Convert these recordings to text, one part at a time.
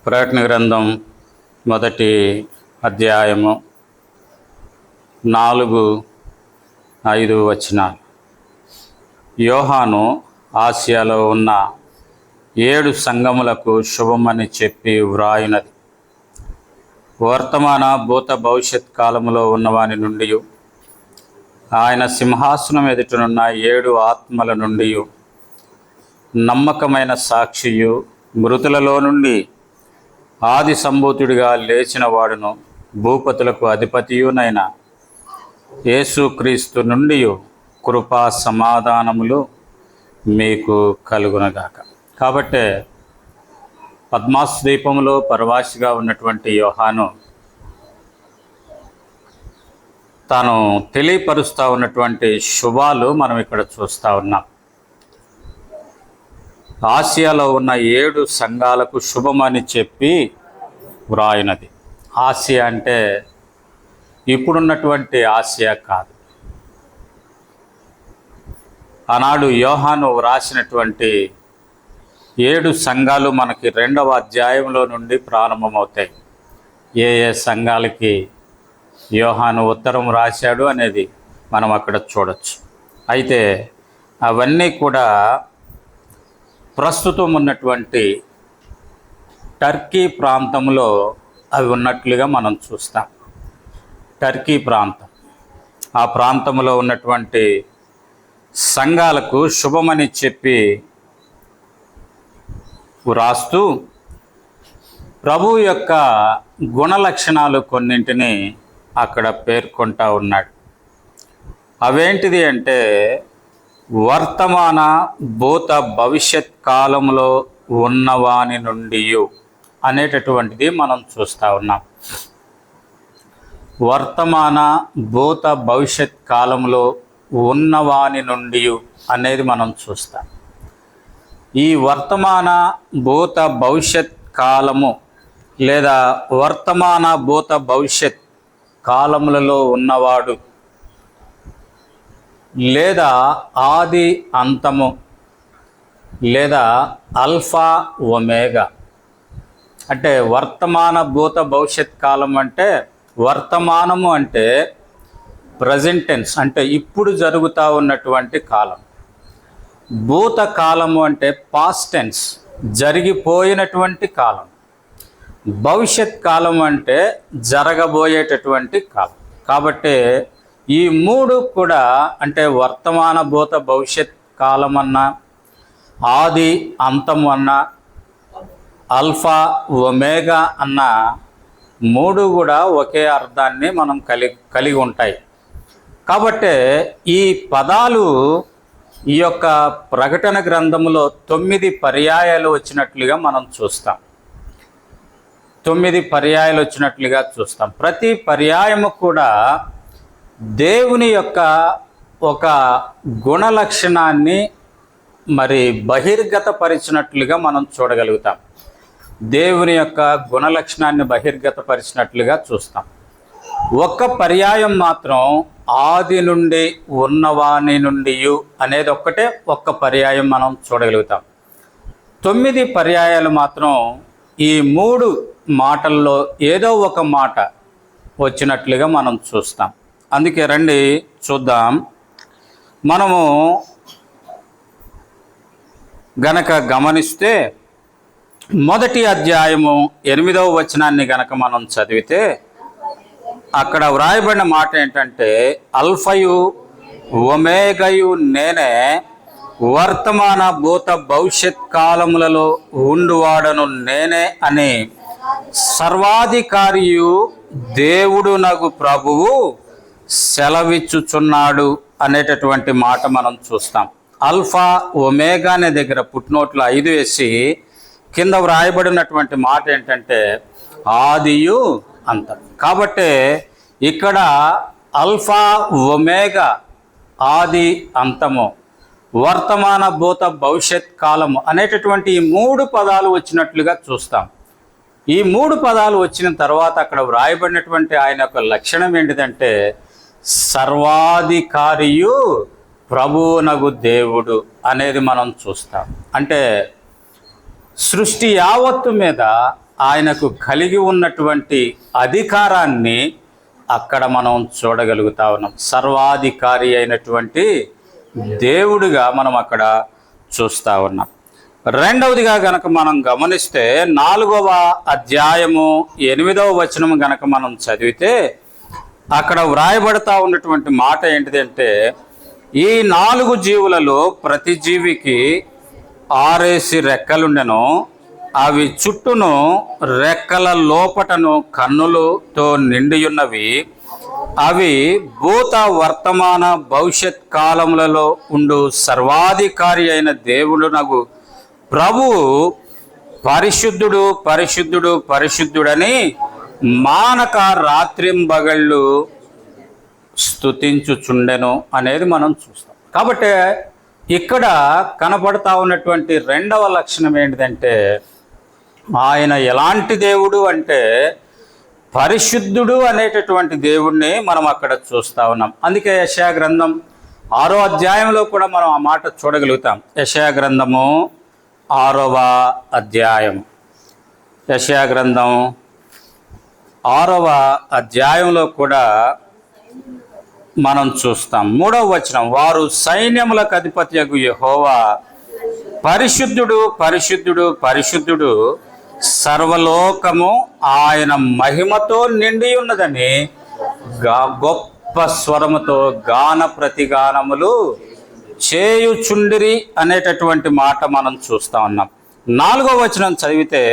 ప్రకటన గ్రంథం మొదటి అధ్యాయము 4-5 వచనాలు. యోహాను ఆసియాలో ఉన్న 7 సంఘములకు శుభమని చెప్పి వ్రాయినది. వర్తమాన భూత భవిష్యత్ కాలములో ఉన్నవాని నుండి, ఆయన సింహాసనం ఎదుటనున్న 7 ఆత్మల నుండి, నమ్మకమైన సాక్షియు, మృతులలో నుండి ఆది సంభూతుడిగా లేచిన వాడును, భూపతులకు అధిపతియునైన యేసుక్రీస్తు నుండి కృపా సమాధానములు మీకు కలుగునగాక. కాబట్టే పద్మాస్ ద్వీపంలో పరవాసిగా ఉన్నటువంటి యోహాను తాను తెలియపరుస్తూ ఉన్నటువంటి శుభాలు మనం ఇక్కడ చూస్తూ ఉన్నాం. ఆసియాలో ఉన్న 7 సంఘాలకు శుభమని చెప్పి వ్రాయినది. ఆసియా అంటే ఇప్పుడున్నటువంటి ఆసియా కాదు. ఆనాడు యోహాను వ్రాసినటువంటి 7 సంఘాలు మనకి 2వ అధ్యాయంలో నుండి ప్రారంభమవుతాయి. ఏ సంఘాలకి యోహాను ఉత్తరం రాశాడు అనేది మనం అక్కడ చూడొచ్చు. అయితే అవన్నీ కూడా ప్రస్తుతం ఉన్నటువంటి టర్కీ ప్రాంతంలో అవి ఉన్నట్లుగా మనం చూస్తాం. టర్కీ ప్రాంతం, ఆ ప్రాంతంలో ఉన్నటువంటి సంఘాలకు శుభమని చెప్పి వ్రాస్తూ ప్రభు యొక్క గుణలక్షణాలు కొన్నింటిని అక్కడ పేర్కొంటా ఉన్నాడు. అవేంటిది అంటే వర్తమాన భూత భవిష్యత్ కాలంలో ఉన్నవాని నుండి అనేటటువంటిది మనం చూస్తూ ఉన్నాం. వర్తమాన భూత భవిష్యత్ కాలంలో ఉన్నవాని నుండి అనేది మనం చూస్తాం. ఈ వర్తమాన భూత భవిష్యత్ కాలము లేదా వర్తమాన భూత భవిష్యత్ కాలములలో ఉన్నవాడు లేదా ఆది అంతము లేదా అల్ఫా ఒమేగా అంటే వర్తమాన భూత భవిష్యత్ కాలం అంటే వర్తమానము అంటే ప్రజెంట్ టెన్స్ అంటే ఇప్పుడు జరుగుతూ ఉన్నటువంటి కాలం. భూత కాలము అంటే పాస్ట్ టెన్స్ జరిగిపోయినటువంటి కాలం. భవిష్యత్ కాలం అంటే జరగబోయేటటువంటి కాలం. కాబట్టి ఈ 3 కూడా అంటే వర్తమాన భూత భవిష్యత్ కాలం అన్నా, ఆది అంతము అన్నా, అల్ఫా ఒమేగా అన్న 3 కూడా ఒకే అర్థాన్ని మనం కలిగి ఉంటాయి. కాబట్టి ఈ పదాలు ఈ యొక్క ప్రకటన గ్రంథములో 9 పర్యాయాలు వచ్చినట్లుగా మనం చూస్తాం. 9 పర్యాయాలు వచ్చినట్లుగా చూస్తాం. ప్రతి పర్యాయము కూడా దేవుని యొక్క ఒక గుణలక్షణాన్ని మరి బహిర్గతపరిచినట్లుగా మనం చూడగలుగుతాం. దేవుని యొక్క గుణలక్షణాన్ని బహిర్గతపరిచినట్లుగా చూస్తాం. ఒక్క పర్యాయం మాత్రం ఆది నుండి ఉన్నవాని నుండి అనేది ఒక్క పర్యాయం మనం చూడగలుగుతాం. 9 పర్యాయాలు మాత్రం ఈ 3 మాటల్లో ఏదో ఒక మాట వచ్చినట్లుగా మనం చూస్తాం. అందుకే రండి చూద్దాం. మనము గనక గమనిస్తే మొదటి అధ్యాయము 8వ వచనాన్ని గనక మనం చదివితే అక్కడ వ్రాయబడిన మాట ఏంటంటే అల్ఫయు ఒమేగయు నేనే, వర్తమాన భూత భవిష్యత్ కాలములలో ఉండువాడను నేనే అని సర్వాధికారియు దేవుడు నగు ప్రభువు సెలవిచ్చుచున్నాడు అనేటటువంటి మాట మనం చూస్తాం. అల్ఫా ఒమేగా అనే దగ్గర పుట్నోట్లు 5 వేసి కింద వ్రాయబడినటువంటి మాట ఏంటంటే ఆదియు అంతం. కాబట్టి ఇక్కడ అల్ఫా ఒమేగా ఆది అంతము, వర్తమాన భూత భవిష్యత్ కాలము అనేటటువంటి ఈ 3 పదాలు వచ్చినట్లుగా చూస్తాం. ఈ 3 పదాలు వచ్చిన తర్వాత అక్కడ వ్రాయబడినటువంటి ఆయన యొక్క లక్షణం ఏంటిదంటే సర్వాధికారియు ప్రభువునగు దేవుడు అనేది మనం చూస్తాం. అంటే సృష్టి యావత్తు మీద ఆయనకు కలిగి ఉన్నటువంటి అధికారాన్ని అక్కడ మనం చూడగలుగుతా ఉన్నాం. సర్వాధికారి అయినటువంటి దేవుడిగా మనం అక్కడ చూస్తూ ఉన్నాం. రెండవదిగా గనక మనం గమనిస్తే 4వ అధ్యాయము 8వ వచనం గనక మనం చదివితే అక్కడ వ్రాయబడతా ఉన్నటువంటి మాట ఏంటిదంటే, ఈ 4 జీవులలో ప్రతి జీవికి 6 రెక్కలుండెను, అవి చుట్టూను రెక్కల లోపటను కన్నులతో నిండియున్నవి. అవి భూత వర్తమాన భవిష్యత్ కాలములలో ఉండు సర్వాధికారి అయిన దేవుడునగు ప్రభువు పరిశుద్ధుడు పరిశుద్ధుడు పరిశుద్ధుడని మానక రాత్రింబగళ్ళు స్తుతించుచుండెను అనేది మనం చూస్తాం. కాబట్టి ఇక్కడ కనపడతా ఉన్నటువంటి రెండవ లక్షణం ఏంటిదంటే, ఆయన ఎలాంటి దేవుడు అంటే పరిశుద్ధుడు అనేటటువంటి దేవుణ్ణి మనం అక్కడ చూస్తూ ఉన్నాం. అందుకే యెషయా గ్రంథం 6వ అధ్యాయంలో కూడా మనం ఆ మాట చూడగలుగుతాం. యెషయా గ్రంథము 6వ అధ్యాయం, యెషయా గ్రంథం 6వ అధ్యాయంలో కూడా మనం చూస్తాం. 3వ వచనం, వారు సైన్యములకు అధిపతియగు యెహోవా పరిశుద్ధుడు పరిశుద్ధుడు పరిశుద్ధుడు, సర్వలోకము ఆయన మహిమతో నిండి ఉన్నదని గొప్ప స్వరముతో గాన ప్రతిగానములు చేయుచుండిరి అనేటటువంటి మాట మనం చూస్తా ఉన్నాం. 4వ వచనం చదివితే,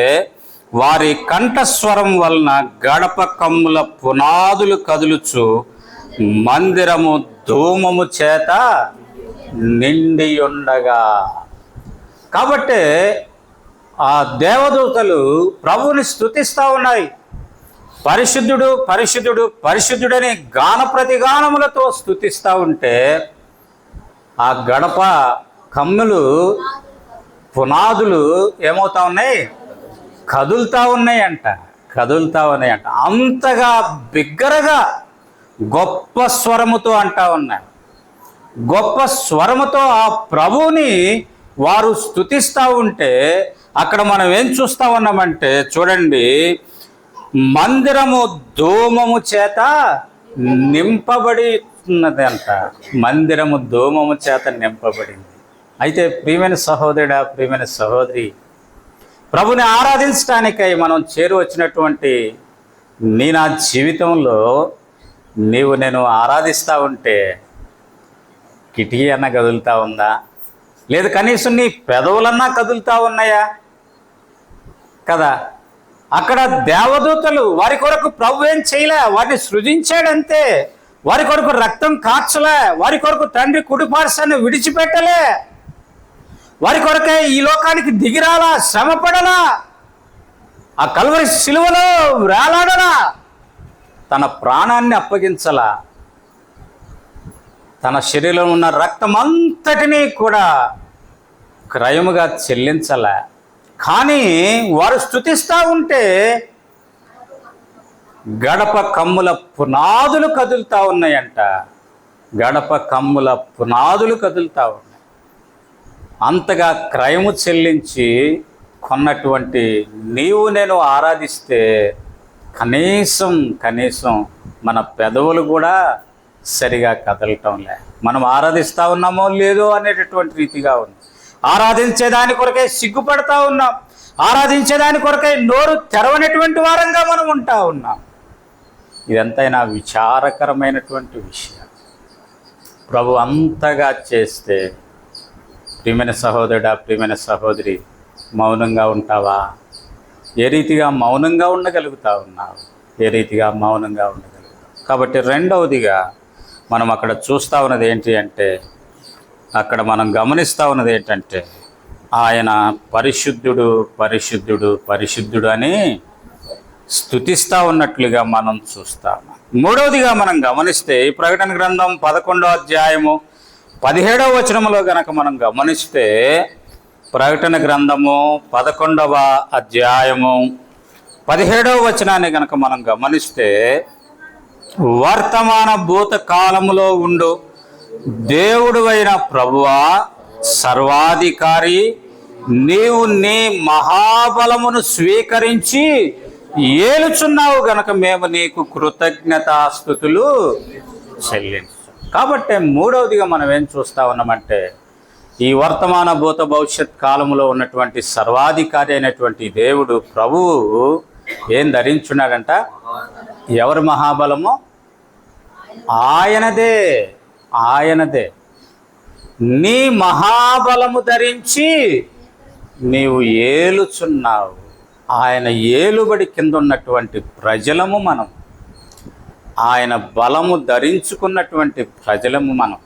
వారి కంఠస్వరం వలన గడప కమ్ముల పునాదులు కదులుచు మందిరము ధూమము చేత నిండి ఉండగా. కాబట్టి ఆ దేవదూతలు ప్రభువుని స్తుతిస్తూ ఉన్నాయి. పరిశుద్ధుడు పరిశుద్ధుడు పరిశుద్ధుడని గాన ప్రతిగానములతో స్తుతిస్తూ ఉంటే, ఆ గడప కమ్ములు పునాదులు ఏమవుతా ఉన్నాయి? కదులుతూ ఉన్నాయంట. అంతగా బిగ్గరగా గొప్ప స్వరముతో అంటా ఉన్నాయి. గొప్ప స్వరముతో ఆ ప్రభువుని వారు స్తుతిస్తూ ఉంటే, అక్కడ మనం ఏం చూస్తూ ఉన్నామంటే చూడండి, మందిరము ధూమము చేత నింపబడి ఉన్నది అంట. మందిరము ధూమము చేత నింపబడింది. అయితే ప్రియమైన సహోదరుడా, ప్రియమైన సహోదరి, ప్రభుని ఆరాధించడానికై మనం చేరు వచ్చినటువంటి నా జీవితంలో నేను ఆరాధిస్తూ ఉంటే కిటికీ అన్నా కదులుతూ ఉందా? లేదు కనీసం నీ పెదవులన్నా కదులుతూ ఉన్నాయా? కదా. అక్కడ దేవదూతలు వారి కొరకు ప్రభు ఏం చేయలే, వారిని సృజించాడంతే. వారి కొరకు రక్తం కార్చలే, వారి కొరకు తండ్రి కుడిపార్శ్వాన్ని విడిచిపెట్టలే, వారి కొరకే ఈ లోకానికి దిగిరాలా, శ్రమపడలా, ఆ కల్వరి శిలువలో వేలాడలా, తన ప్రాణాన్ని అప్పగించలా, తన శరీరంలో ఉన్న రక్తమంతటినీ కూడా క్రయముగా చెల్లించలే. కానీ వారు స్తుతిస్తూ ఉంటే గడప కమ్ముల పునాదులు కదులుతూ ఉన్నాయంట. గడప కమ్ముల పునాదులు కదులుతూ ఉన్నాయి. అంతగా క్రయము చెల్లించి కొన్నటువంటి నీవు నేను ఆరాధిస్తే కనీసం మన పెదవులు కూడా సరిగా కదలటంలే. మనం ఆరాధిస్తూ ఉన్నామో లేదో అనేటటువంటి రీతిగా ఉంది. ఆరాధించేదాని కొరకై సిగ్గుపడతా ఉన్నాం. ఆరాధించేదాని కొరకై నోరు తెరవనటువంటి వారంగా మనం ఉంటా ఉన్నాం. ఇదంతైనా విచారకరమైనటువంటి విషయం. ప్రభు అంతగా చేస్తే ప్రియమైన సహోదరుడా, ప్రియమైన సహోదరి, మౌనంగా ఉంటావా? ఏ రీతిగా మౌనంగా ఉండగలుగుతా ఉన్నావు? ఏ రీతిగా మౌనంగా ఉండగలుగుతావు? కాబట్టి రెండవదిగా మనం అక్కడ చూస్తూ ఉన్నది ఏంటి అంటే, అక్కడ మనం గమనిస్తూ ఉన్నది ఏంటంటే, ఆయన పరిశుద్ధుడు పరిశుద్ధుడు పరిశుద్ధుడు అని స్తుతిస్తూ ఉన్నట్లుగా మనం చూస్తాము. మూడవదిగా మనం గమనిస్తే ఈ ప్రకటన గ్రంథం 11వ అధ్యాయము 17వ వచనములో గనక మనం గమనిస్తే, ప్రకటన గ్రంథము 11వ అధ్యాయము 17వ వచనాన్ని గనక మనం గమనిస్తే, వర్తమాన భూత కాలములో ఉండు దేవుడు అయిన ప్రభువా, సర్వాధికారి, నీవు నీ మహాబలమును స్వీకరించి ఏలుచున్నావు గనక మేము నీకు కృతజ్ఞతాస్తుతులు చెల్లించు. కాబట్టి మూడవదిగా మనం ఏం చూస్తా ఉన్నామంటే, ఈ వర్తమాన భూత భవిష్యత్ కాలంలో ఉన్నటువంటి సర్వాధికారి అయినటువంటి దేవుడు ప్రభువు ఏం ధరించున్నాడంట? ఎవరి మహాబలము? ఆయనదే. ఆయనదే. నీ మహాబలము ధరించి నీవు ఏలుచున్నావు. ఆయన ఏలుబడి కింద ఉన్నటువంటి ప్రజలము మనం. ఆయన బలము ధరించుకున్నటువంటి ప్రజలము మనం.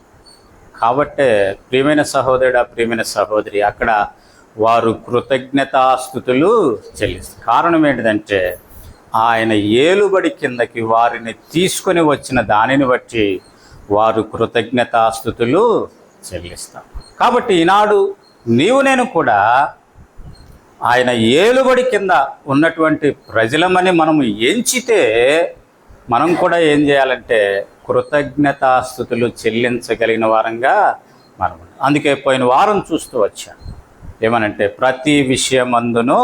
కాబట్టే ప్రియమైన సహోదరుడా, ప్రియమైన సహోదరి, అక్కడ వారు కృతజ్ఞతాస్తుతులు చెల్లిస్తారు. కారణం ఏంటిదంటే, ఆయన ఏలుబడి కిందకి వారిని తీసుకొని వచ్చిన దానిని బట్టి వారు కృతజ్ఞతాస్తుతులు చెల్లిస్తారు. కాబట్టి ఈనాడు నీవు నేను కూడా ఆయన ఏలుబడి కింద ఉన్నటువంటి ప్రజలమని మనము ఎంచితే మనం కూడా ఏం చేయాలంటే కృతజ్ఞతాస్తుతులు చెల్లించగలిగిన వారంగా మనం. అందుకే పోయిన వారం చూస్తూ వచ్చాను ఏమనంటే, ప్రతి విషయమందును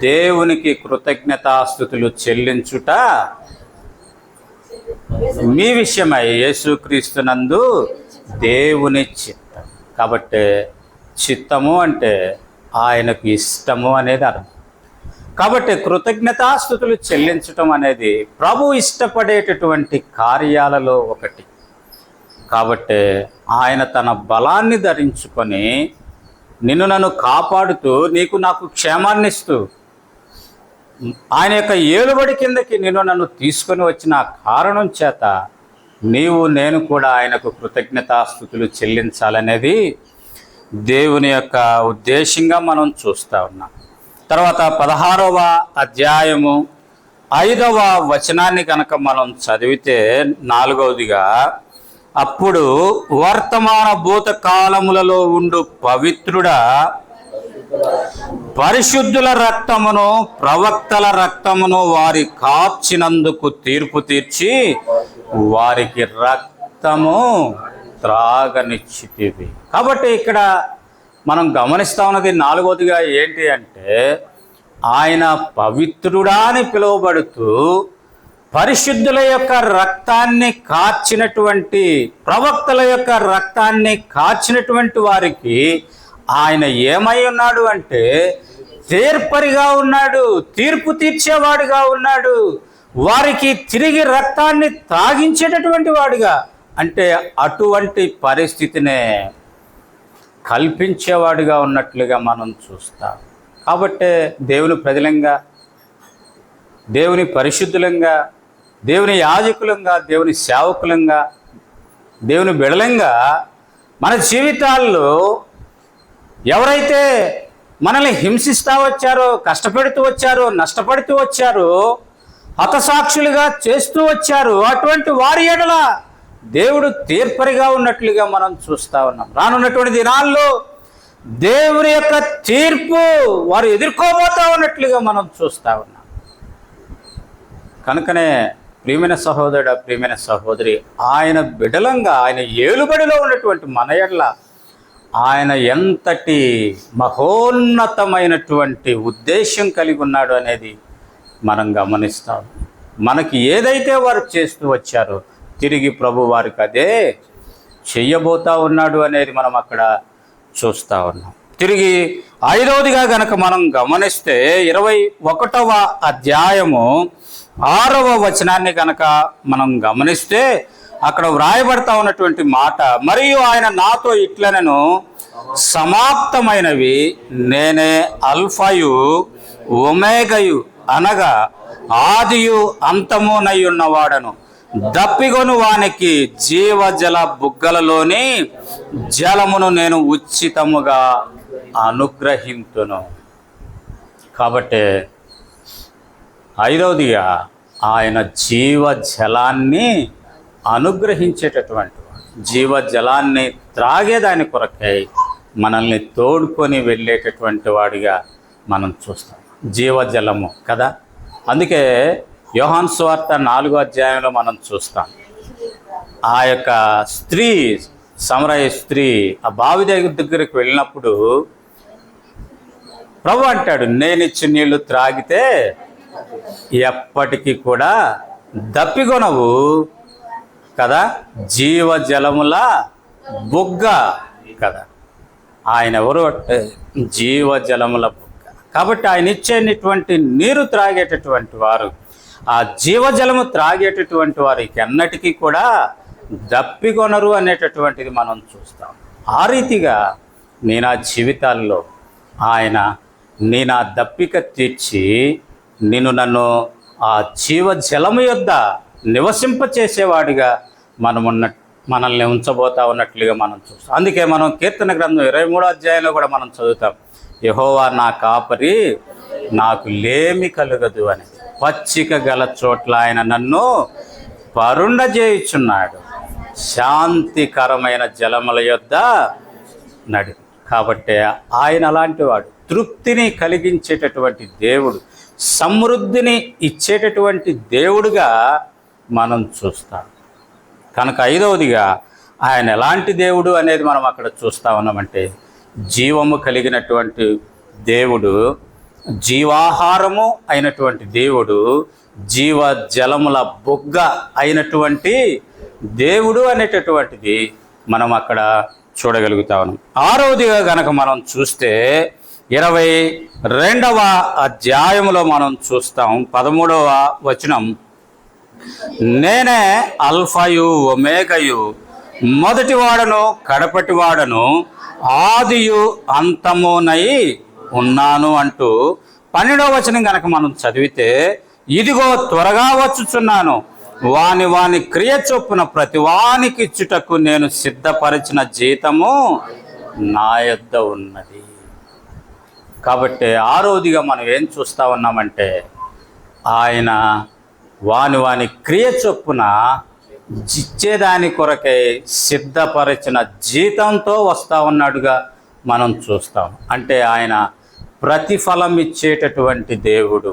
దేవునికి కృతజ్ఞతాస్తుతులు చెల్లించుట మీ విషయమై యేసుక్రీస్తునందు దేవుని చిత్తం. కాబట్టి చిత్తము అంటే ఆయనకు ఇష్టము అనేది అర్థం. కాబట్టి కృతజ్ఞతాస్తుతులు చెల్లించటం అనేది ప్రభు ఇష్టపడేటటువంటి కార్యాలలో ఒకటి. కాబట్టి ఆయన తన బలాన్ని ధరించుకొని నిన్ను నన్ను కాపాడుతూ నీకు నాకు క్షేమాన్ని ఇస్తూ ఆయన యొక్క ఏలుబడి కిందకి నిన్ను నన్ను తీసుకొని వచ్చిన కారణం చేత నీవు నేను కూడా ఆయనకు కృతజ్ఞతాస్తుతులు చెల్లించాలనేది దేవుని యొక్క ఉద్దేశంగా మనం చూస్తూ ఉన్నాం. తర్వాత 16వ అధ్యాయము 5వ వచనాన్ని కనుక మనం చదివితే 4వదిగా, అప్పుడు వర్తమాన భూత కాలములలో ఉండు పవిత్రుడా, పరిశుద్ధుల రక్తమును ప్రవక్తల రక్తమును వారి కాచినందుకు తీర్పు తీర్చి వారికి రక్తము త్రాగనిచ్చితివి. కాబట్టి ఇక్కడ మనం గమనిస్తా ఉన్నది 4వదిగా ఏంటి అంటే, ఆయన పవిత్రుడా అని పిలువబడుతూ పరిశుద్ధుల యొక్క రక్తాన్ని కార్చినటువంటి, ప్రవక్తల యొక్క రక్తాన్ని కార్చినటువంటి వారికి ఆయన ఏమై ఉన్నాడు అంటే తీర్పరిగా ఉన్నాడు, తీర్పు తీర్చేవాడుగా ఉన్నాడు, వారికి తిరిగి రక్తాన్ని త్రాగించేటటువంటి వాడుగా, అంటే అటువంటి పరిస్థితినే కల్పించేవాడుగా ఉన్నట్లుగా మనం చూస్తాం. కాబట్టే దేవుని ప్రజలంగా, దేవుని పరిశుద్ధులంగా, దేవుని యాజకులంగా, దేవుని సేవకులంగా, దేవుని బిడలంగా మన జీవితాల్లో ఎవరైతే మనల్ని హింసిస్తూ వచ్చారో, కష్టపెడుతూ వచ్చారో, నష్టపడుతూ వచ్చారో, హతసాక్షులుగా చేస్తూ వచ్చారో, అటువంటి వారి ఎడల దేవుడు తీర్పరిగా ఉన్నట్లుగా మనం చూస్తూ ఉన్నాం. రానున్నటువంటి దినాల్లో దేవుని యొక్క తీర్పు వారు ఎదుర్కోబోతా ఉన్నట్లుగా మనం చూస్తూ ఉన్నాం. కనుకనే ప్రియమైన సహోదరుడు, ప్రియమైన సహోదరి, ఆయన బిడలంగా, ఆయన ఏలుబడిలో ఉన్నటువంటి మన ఎడల ఆయన ఎంతటి మహోన్నతమైనటువంటి ఉద్దేశం కలిగి ఉన్నాడు అనేది మనం గమనిస్తాం. మనకి ఏదైతే వారు చేస్తూ వచ్చారో తిరిగి ప్రభు వారికి అదే చెయ్యబోతా ఉన్నాడు అనేది మనం అక్కడ చూస్తూ ఉన్నాం. తిరిగి 5వదిగా గనక మనం గమనిస్తే 21వ అధ్యాయము 6వ వచనాన్ని కనుక మనం గమనిస్తే అక్కడ వ్రాయబడతా ఉన్నటువంటి మాట, మరియు ఆయన నాతో ఇట్లనెను, సమాప్తమైనవి, నేనే అల్ఫాయు ఒమేగయు, అనగా ఆదియు అంతమునై ఉన్నవాడను, దప్పిగొను వానికి జీవజల బుగ్గలలోని జలమును నేను ఉచితముగా అనుగ్రహింతును. కాబట్టి 5వదిగా ఆయన జీవజలాన్ని అనుగ్రహించేటటువంటి వాడు, జీవజలాన్ని త్రాగేదాని కొరకై మనల్ని తోడుకొని వెళ్ళేటటువంటి వాడిగా మనం చూస్తాం. జీవజలము కదా. అందుకే యోహాను సువార్త 4వ అధ్యాయంలో మనం చూస్తాం, ఆ యొక్క స్త్రీ, సమరయ స్త్రీ ఆ బావి దగ్గరికి వెళ్ళినప్పుడు ప్రభు అంటాడు, నేనిచ్చి నీళ్లు త్రాగితే ఎప్పటికీ కూడా దప్పికొనవు కదా, జీవజలముల బుగ్గ కదా. ఆయన ఎవరు అంటే జీవజలముల బుగ్గ. కాబట్టి ఆయన ఇచ్చేటటువంటి నీరు త్రాగేటటువంటి వారు, ఆ జీవజలము త్రాగేటటువంటి వారికి ఎన్నటికీ కూడా దప్పికొనరు అనేటటువంటిది మనం చూస్తాం. ఆ రీతిగా నేను ఆ జీవితాల్లో ఆయన నేను ఆ దప్పిక తీర్చి నన్ను ఆ జీవజలము యొద్ద నివసింపచేసేవాడిగా మనల్ని ఉంచబోతా ఉన్నట్లుగా మనం చూస్తాం. అందుకే మనం కీర్తన గ్రంథం 23వ అధ్యాయంలో కూడా మనం చదువుతాం, యెహోవా నా కాపరి, నాకు లేమి కలుగదు అని. పచ్చిక గల చోట్ల ఆయన నన్ను పరుండజేయుచున్నాడు, శాంతికరమైన జలముల యొద్ద నడి. కాబట్టి ఆయన అలాంటి వాడు, తృప్తిని కలిగించేటటువంటి దేవుడు, సమృద్ధిని ఇచ్చేటటువంటి దేవుడుగా మనం చూస్తాం. కనుక 5వదిగా ఆయన ఎలాంటి దేవుడు అనేది మనం అక్కడ చూస్తూ ఉన్నామంటే, జీవము కలిగినటువంటి దేవుడు, జీవాహారము అయినటువంటి దేవుడు, జీవ జలముల బొగ్గ అయినటువంటి దేవుడు అనేటటువంటిది మనం అక్కడ చూడగలుగుతా ఉన్నాం. 6వదిగా గనక మనం చూస్తే 22వ అధ్యాయంలో మనం చూస్తాం, 13వ వచనం, నేనే అల్ఫాయు ఒమేగయు, మొదటివాడను కడపటివాడను, ఆదియు అంతమునై ఉన్నాను అంటూ 12వ వచనం గనక మనం చదివితే, ఇదిగో త్వరగా వచ్చుచున్నాను, వాని క్రియ చొప్పున ప్రతి వానికి ఇచ్చుటకు నేను సిద్ధపరిచిన జీతము నా యొద్ద ఉన్నది. కాబట్టి 6వదిగా మనం ఏం చూస్తూ ఉన్నామంటే, ఆయన వాని క్రియ చొప్పున ఇచ్చేదాని కొరకై సిద్ధపరిచిన జీతంతో వస్తూ ఉన్నాడుగా మనం చూస్తాం. అంటే ఆయన ప్రతిఫలం ఇచ్చేటటువంటి దేవుడు,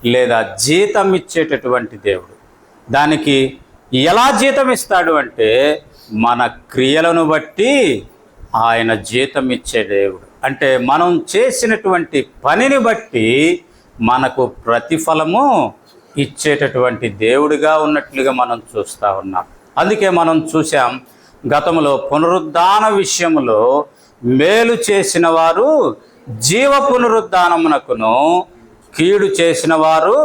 లేదా జీతం ఇచ్చేటటువంటి దేవుడు. దానికి ఎలా జీతం ఇస్తాడు అంటే, మన క్రియలను బట్టి ఆయన జీతం ఇచ్చే దేవుడు. అంటే మనం చేసినటువంటి పనిని బట్టి మనకు ప్రతిఫలము ఇచ్చేటటువంటి దేవుడిగా ఉన్నట్లుగా మనం చూస్తూ ఉన్నాం. అందుకే మనం చూసాం, గతంలో పునరుద్ధాన విషయంలో మేలు చేసిన వారు జీవ పునరుద్ధానమునకును, కీడు చేసిన వారు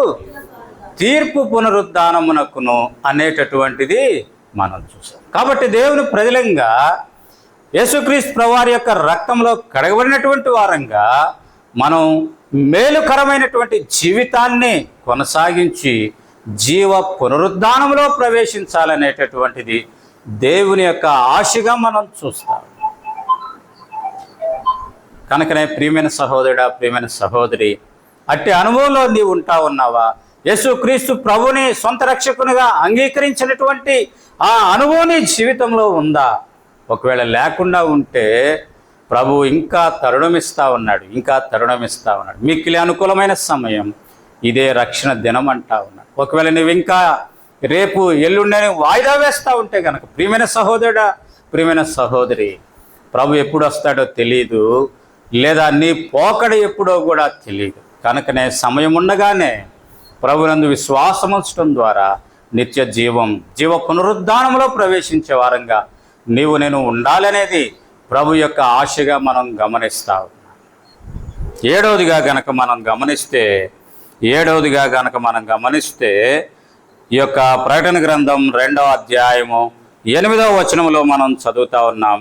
తీర్పు పునరుద్ధానమునకును అనేటటువంటిది మనం చూసాం. కాబట్టి దేవుని ప్రజలంగా, యేసుక్రీస్తు ప్రభువారి యొక్క రక్తంలో కడగబడినటువంటి వారంగా మనం మేలుకరమైనటువంటి జీవితాన్ని కొనసాగించి జీవ పునరుద్ధానంలో ప్రవేశించాలనేటటువంటిది దేవుని యొక్క ఆశగా మనం చూస్తాం. కనుకనే ప్రియమైన సహోదరుడా, ప్రియమైన సహోదరి, అట్టి అనుభవంలో నీవు ఉంటా ఉన్నావా? యేసుక్రీస్తు ప్రభుని సొంత రక్షకునిగా అంగీకరించినటువంటి ఆ అనుభవం నీ జీవితంలో ఉందా? ఒకవేళ లేకుండా ఉంటే ప్రభు ఇంకా తరుణమిస్తూ ఉన్నాడు, మిక్కిలి అనుకూలమైన సమయం ఇదే, రక్షణ దినం అంటా ఉన్నాడు. ఒకవేళ నువ్వు ఇంకా రేపు ఎల్లుండని వాయిదా వేస్తూ ఉంటే కనుక, ప్రియమైన సహోదరుడా, ప్రియమైన సహోదరి, ప్రభు ఎప్పుడు వస్తాడో తెలియదు, లేదా నీ పోకడ ఎప్పుడో కూడా తెలియదు. కనుకనే సమయం ఉండగానే ప్రభునందు విశ్వాసం ఉంచడం ద్వారా నిత్య జీవ పునరుద్ధానంలో ప్రవేశించే వారంగా నేను ఉండాలనేది ప్రభు యొక్క ఆశగా మనం గమనిస్తా ఉన్నాం. 7వదిగా గనక మనం గమనిస్తే ఈ యొక్క ప్రకటన గ్రంథం 2వ అధ్యాయము 8వ వచనంలో మనం చదువుతా ఉన్నాం.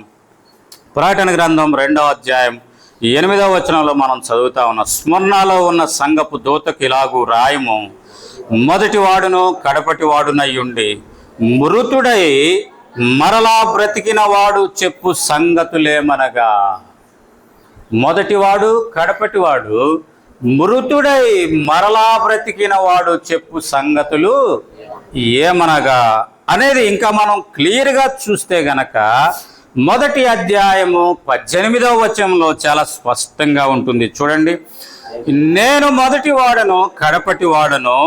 ప్రకటన గ్రంథం 2వ అధ్యాయం 8వ వచనంలో మనం చదువుతా ఉన్నాం, స్మరణలో ఉన్న సంఘపు దూతకు ఇలాగు రాయము, మొదటి వాడును కడపటి వాడునయ్యుండి మృతుడై మరలా బ్రతికిన వాడు చెప్పు సంగతులేమనగా. మొదటివాడు కడపటివాడు మృతుడై మరలా బ్రతికిన వాడు చెప్పు సంగతులు ఏమనగా అనేది ఇంకా మనం క్లియర్గా చూస్తే గనక మొదటి అధ్యాయము 18వ వచనంలో చాలా స్పష్టంగా ఉంటుంది. చూడండి, నేను మొదటి వాడను కడపటి వాడను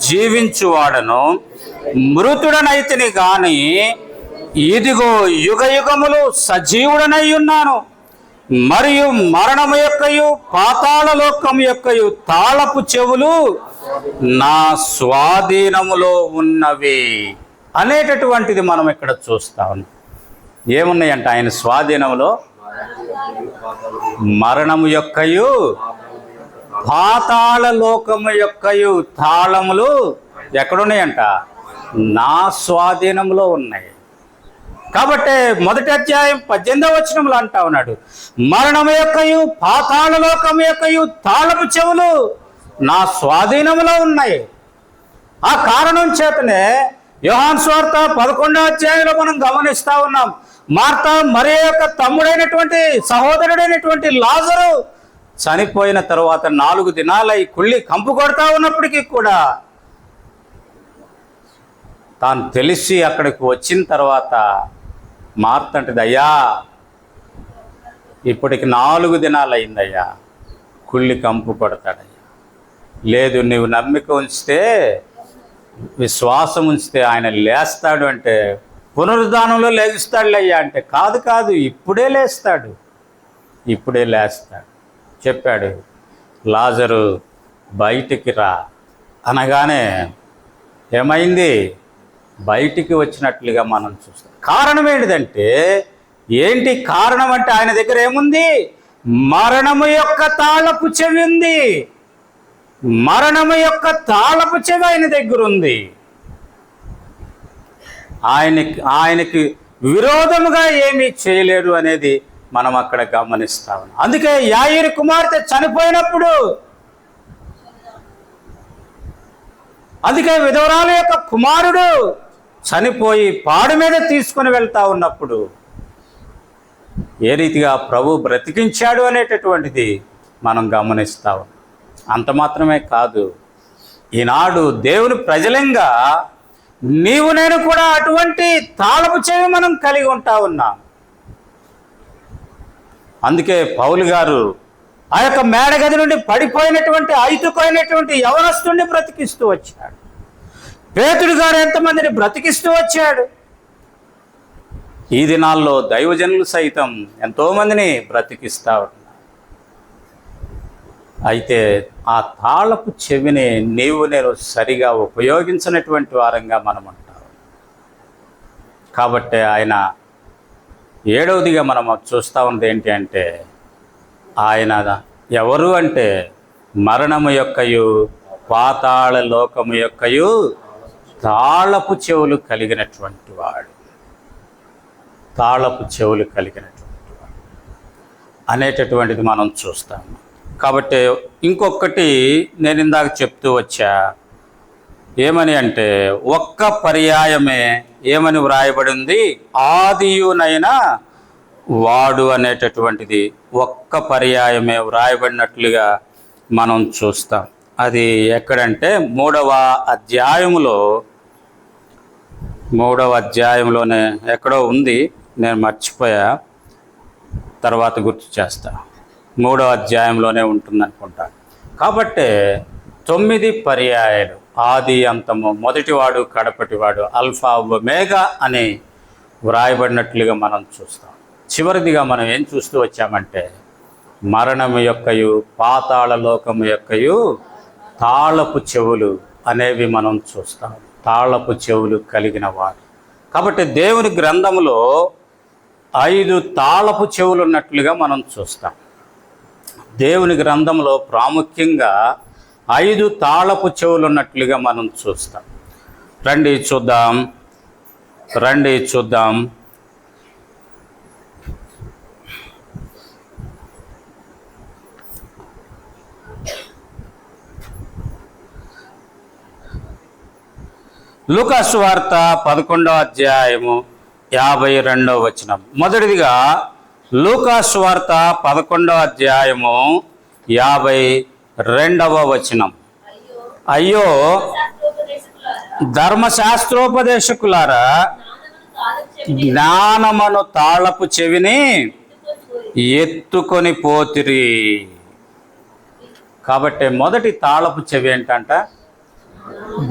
జీవించువాడను, మృతుడనైతిని గాని ఇదిగో యుగ యుగములు సజీవుడనై ఉన్నాను, మరియు మరణము యొక్కయు పాతాళ లోకము యొక్కయు తాళపు చెవులు నా స్వాధీనములో ఉన్నవి అనేటటువంటిది మనం ఇక్కడ చూస్తా ఉన్నాం. ఏమున్నాయంట ఆయన స్వాధీనంలో? మరణము యొక్కయు పాతాళ లోకము యొక్కయు తాళములు ఎక్కడున్నాయంట? నా స్వాధీనంలో ఉన్నాయి. కాబట్టి మొదటి అధ్యాయం 18వ వచనంలో అంటా ఉన్నాడు, మరణము యొక్కయు పాతాళ లోకము యొక్కయు తాళపు చెవులు నా స్వాధీనంలో ఉన్నాయి. ఆ కారణం చేతనే యోహాను సువార్త 11వ అధ్యాయంలో మనం గమనిస్తా ఉన్నాం, మార్తా మరియ యొక్క తమ్ముడైనటువంటి సహోదరుడైనటువంటి లాజరు చనిపోయిన తరువాత 4 దినాలై కుళ్ళి కంపు కొడతా ఉన్నప్పటికీ కూడా తాను తెలిసి అక్కడికి వచ్చిన తర్వాత మార్త అంటది, అయ్యా ఇప్పటికి 4 దినాలు అయిందయ్యా, కుళ్ళి కంపు కొడతాడయ్యా. లేదు, నీవు నమ్మిక ఉంచితే, విశ్వాసం ఉంచితే ఆయన లేస్తాడు అంటే, పునరుద్ధానంలో లేస్తాడులయ్యా అంటే, కాదు ఇప్పుడే లేస్తాడు, ఇప్పుడే లేస్తాడు చెప్పాడు. లాజరు బయటికి రా అనగానే ఏమైంది? బయటికి వచ్చినట్లుగా మనం చూస్తాం. కారణం ఏంటిదంటే, ఏంటి కారణం అంటే ఆయన దగ్గర ఏముంది? మరణము యొక్క తాళపు చెవి ఉంది. మరణము యొక్క తాళపు చెవి ఆయన దగ్గర ఉంది. ఆయనకి విరోధముగా ఏమీ చేయలేరు అనేది మనం అక్కడ గమనిస్తా ఉన్నాం. అందుకే యాయీరు కుమార్తె చనిపోయినప్పుడు, అందుకే విధవరాలు యొక్క కుమారుడు చనిపోయి పాడు మీద తీసుకుని వెళ్తా ఉన్నప్పుడు ఏ రీతిగా ప్రభు బ్రతికించాడు అనేటటువంటిది మనం గమనిస్తా ఉన్నాం. అంత మాత్రమే కాదు, ఈనాడు దేవుని ప్రజలంగా నీవు నేను కూడా అటువంటి తాళపు చెవి మనం కలిగి ఉంటా ఉన్నాం. అందుకే పౌలు గారు ఆ యొక్క మేడగది నుండి పడిపోయినటువంటి ఐతుకైనటువంటి యవనస్తుడిని బ్రతికిస్తూ వచ్చాడు. పేతురు గారు ఎంతమందిని బ్రతికిస్తూ వచ్చాడు. ఈ దినాల్లో దైవజనులు సైతం ఎంతోమందిని బ్రతికిస్తా ఉన్నారు. అయితే ఆ తాళపు చెవిని నీవు నేను సరిగా ఉపయోగించినటువంటి వారంగా మనం ఉంటాం. కాబట్టి ఆయన 7వదిగా మనం చూస్తూ ఉన్నది ఏంటి అంటే, ఆయన ఎవరు అంటే మరణము యొక్కయు పాతాళ లోకము యొక్కయు తాళపు చెవులు కలిగినటువంటి వాడు. తాళపు చెవులు కలిగినటువంటి వాడు అనేటటువంటిది మనం చూస్తాము. కాబట్టి ఇంకొకటి నేను ఇందాక చెప్తూ వచ్చా, ఏమని అంటే ఒక్క పర్యాయమే ఏమని వ్రాయబడింది? ఆదియునైనా వాడు అనేటటువంటిది ఒక్క పర్యాయమే వ్రాయబడినట్లుగా మనం చూస్తాం. అది ఎక్కడంటే 3వ అధ్యాయంలోనే ఎక్కడో ఉంది, నేను మర్చిపోయా, తర్వాత గుర్తు చేస్తా. 3వ అధ్యాయంలోనే ఉంటుంది అనుకుంటా. కాబట్టి 9 పర్యాయాలు, ఆది అంతము, మొదటివాడు కడపటివాడు, అల్ఫా ఒమేగా అని వ్రాయబడినట్లుగా మనం చూస్తాం. చివరిదిగా మనం ఏం చూస్తూ వచ్చామంటే మరణము యొక్కయు పాతాళ లోకము యొక్కయు తాళపు చెవులు అనేవి మనం చూస్తాం. తాళపు చెవులు కలిగిన వాడు. కాబట్టి దేవుని గ్రంథంలో 5 తాళపు చెవులు ఉన్నట్లుగా మనం చూస్తాం. దేవుని గ్రంథంలో ప్రాముఖ్యంగా 5 తాళపు చెవులు ఉన్నట్లుగా మనం చూస్తాం. రండి చూద్దాం. లూకా సువార్త 11వ అధ్యాయము 52వ వచనం. మొదటిదిగా లూకా సువార్త 11వ అధ్యాయము 52వ వచనం. అయ్యో ధర్మశాస్త్రోపదేశకులారా, జ్ఞానమును తాళపు చెవిని ఎత్తుకొని పోతిరి. కాబట్టి మొదటి తాళపు చెవి ఏంటంట?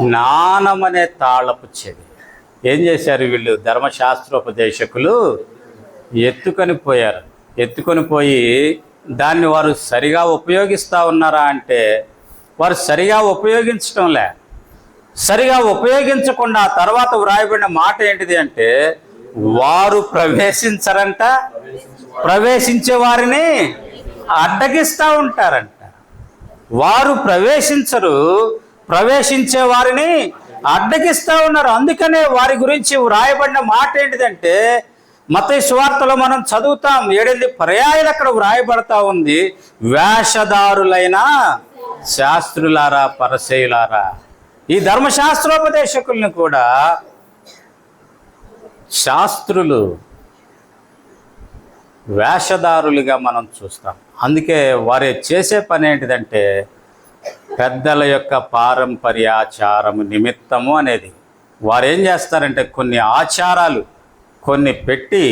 జ్ఞానం అనే తాళపు చెవి. ఏం చేశారు వీళ్ళు? ధర్మశాస్త్రోపదేశకులు ఎత్తుకొని పోయారు. ఎత్తుకొని పోయి దాన్ని వారు సరిగా ఉపయోగిస్తూ ఉన్నారా అంటే వారు సరిగా ఉపయోగించడంలే. సరిగా ఉపయోగించకుండా ఆ తర్వాత వ్రాయబడిన మాట ఏంటిది అంటే వారు ప్రవేశించరంట, ప్రవేశించే వారిని అడ్డగిస్తూ ఉంటారంట. వారు ప్రవేశించరు, ప్రవేశించే వారిని అడ్డగిస్తూ ఉన్నారు. అందుకనే వారి గురించి వ్రాయబడిన మాట ఏంటిదంటే మత్తయి సువార్తలో మనం చదువుతాం, 7 పర్యాయాలు అక్కడ వ్రాయబడతా ఉంది, వేషధారులైన శాస్త్రులారా పరిసయ్యులారా. ఈ ధర్మశాస్త్రోపదేశకుల్ని కూడా శాస్త్రులు వేషధారులుగా మనం చూస్తాం. అందుకే వారు చేసే పని ఏంటిదంటే పెద్దల యొక్క పారంపర్యాచారము నిమిత్తము అనేది వారు ఏం చేస్తారంటే కొన్ని ఆచారాలు కొన్ని పెట్టి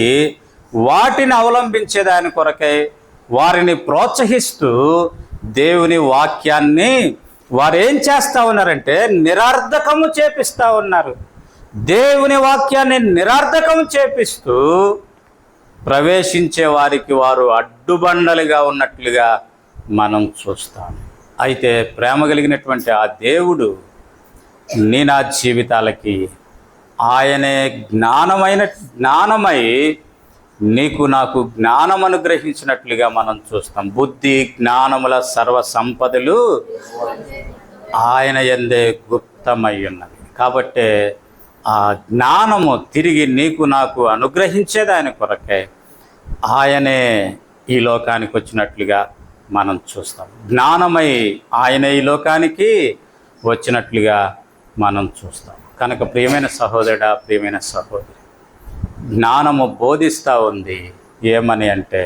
వాటిని అవలంబించేదాని కొరకై వారిని ప్రోత్సహిస్తూ దేవుని వాక్యాన్ని వారు ఏం చేస్తూ ఉన్నారంటే నిరర్ధకము చేపిస్తూ ఉన్నారు. దేవుని వాక్యాన్ని నిరర్ధకము చేపిస్తూ ప్రవేశించే వారికి వారు అడ్డుబండలుగా ఉన్నట్లుగా మనం చూస్తాం. అయితే ప్రేమ కలిగినటువంటి ఆ దేవుడు నా జీవితాలకి ఆయనే జ్ఞానమై నీకు నాకు జ్ఞానం అనుగ్రహించినట్లుగా మనం చూస్తాం. బుద్ధి జ్ఞానముల సర్వ సంపదలు ఆయన యందే గుప్తమై ఉన్నది. కాబట్టి ఆ జ్ఞానము తిరిగి నీకు నాకు అనుగ్రహించేదాని కొరకే ఆయనే ఈ లోకానికి వచ్చినట్లుగా మనం చూస్తాం. జ్ఞానమై ఆయన ఈ లోకానికి వచ్చినట్లుగా మనం చూస్తాం. కనుక ప్రియమైన సహోదరుడా, ప్రియమైన సహోదరి, జ్ఞానము బోధిస్తూ ఉంది ఏమని అంటే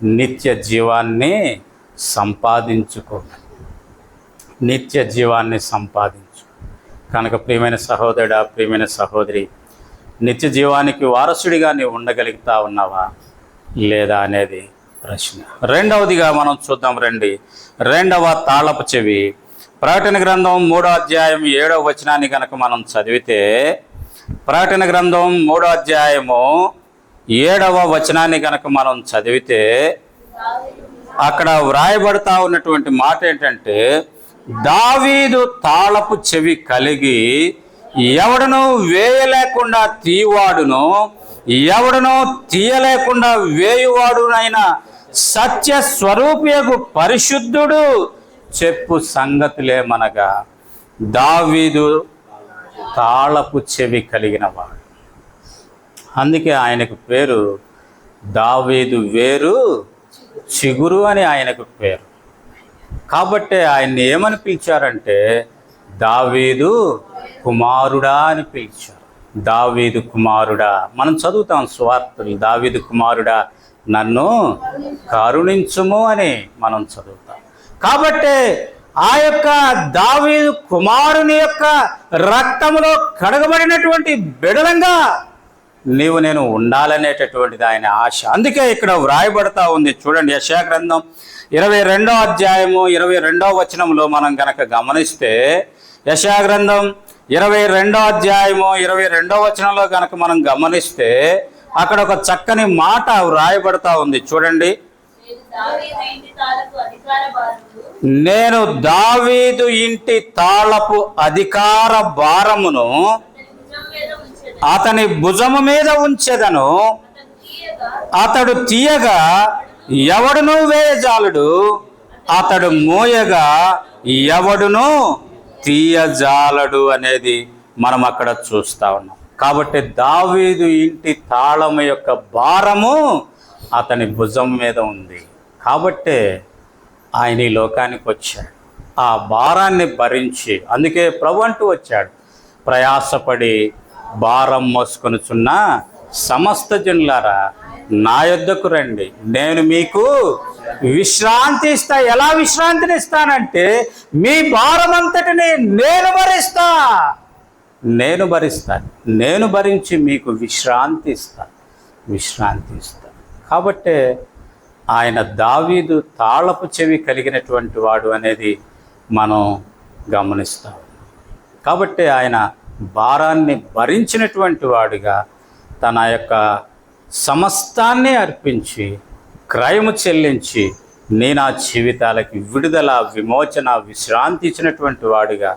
నిత్య జీవాన్ని సంపాదించుకో, నిత్య జీవాన్ని సంపాదించు. కనుక ప్రియమైన సహోదరుడా, ప్రియమైన సహోదరి, నిత్య జీవానికి వారసుడిగా నీవు ఉండగలుగుతా ఉన్నావా లేదా అనేది ప్రశ్న. రెండవదిగా మనం చూద్దాం రండి. రెండవ తాళపు చెవి ప్రకటన గ్రంథం 3వ అధ్యాయం 7వ వచనాన్ని కనుక మనం చదివితే, ప్రకటన గ్రంథం 3వ అధ్యాయము 7వ వచనాన్ని కనుక మనం చదివితే అక్కడ వ్రాయబడతా ఉన్నటువంటి మాట ఏంటంటే దావీదు తాళపు చెవి కలిగి ఎవడను వేయలేకుండా తీవాడును, ఎవడనో తీయలేకుండా వేయువాడునైన సత్య స్వరూపియగు పరిశుద్ధుడు చెప్పు సంగతులేమనగా దావీదు తాళపు చెవి కలిగిన వాడు. అందుకే ఆయనకు పేరు దావీదు వేరు చిగురు అని ఆయనకు పేరు. కాబట్టి ఆయన్ని ఏమని పిలిచారంటే దావీదు కుమారుడా అని పిలిచారు. దావీదు కుమారుడా, మనం చదువుతాం సువార్తలు, దావీదు కుమారుడా నన్ను కరుణించుము అని మనం చదువుతాం. కాబట్టి ఆ యొక్క దావీదు కుమారుని యొక్క రక్తములో కడగబడినటువంటి బిడలంగా నీవు నేను ఉండాలనేటటువంటిది ఆయన ఆశ. అందుకే ఇక్కడ వ్రాయబడతా ఉంది చూడండి, యెషయా గ్రంథం 22వ అధ్యాయము 22వ వచనంలో మనం గనక గమనిస్తే, యెషయా గ్రంథం 22వ అధ్యాయము 22వ వచనంలో కనుక మనం గమనిస్తే అక్కడ ఒక చక్కని మాట వ్రాయబడతా ఉంది చూడండి. నేను దావీదు ఇంటి తాళపు అధికార భారమును అతని భుజము మీద ఉంచెదను, అతడు తీయగా ఎవడును వేయజాలుడు, అతడు మోయగా ఎవడును తీయజాలడు అనేది మనం అక్కడ చూస్తా ఉన్నాం. కాబట్టి దావీదు ఇంటి తాళము యొక్క భారము అతని భుజం మీద ఉంది. కాబట్టే ఆయన ఈ లోకానికి వచ్చాడు, ఆ భారాన్ని భరించి. అందుకే ప్రభు అంటూ వచ్చాడు, ప్రయాసపడి భారం మోసుకొనుచున్న సమస్త జనులారా నా యొద్దకు రండి, నేను మీకు విశ్రాంతి ఇస్తా. ఎలా విశ్రాంతిని ఇస్తానంటే మీ భారం అంతటిని నేను భరిస్తాను, నేను భరించి మీకు విశ్రాంతి ఇస్తాను. కాబట్టి ఆయన దావీదు తాళపు చెవి కలిగినటువంటి వాడు అనేది మనం గమనిస్తాం. కాబట్టి ఆయన భారాన్ని భరించినటువంటి వాడుగా తన యొక్క సమస్తాన్ని అర్పించి క్రయము చెల్లించి నీ నా జీవితాలకి విడుదల, విమోచన, విశ్రాంతి ఇచ్చినటువంటి వాడిగా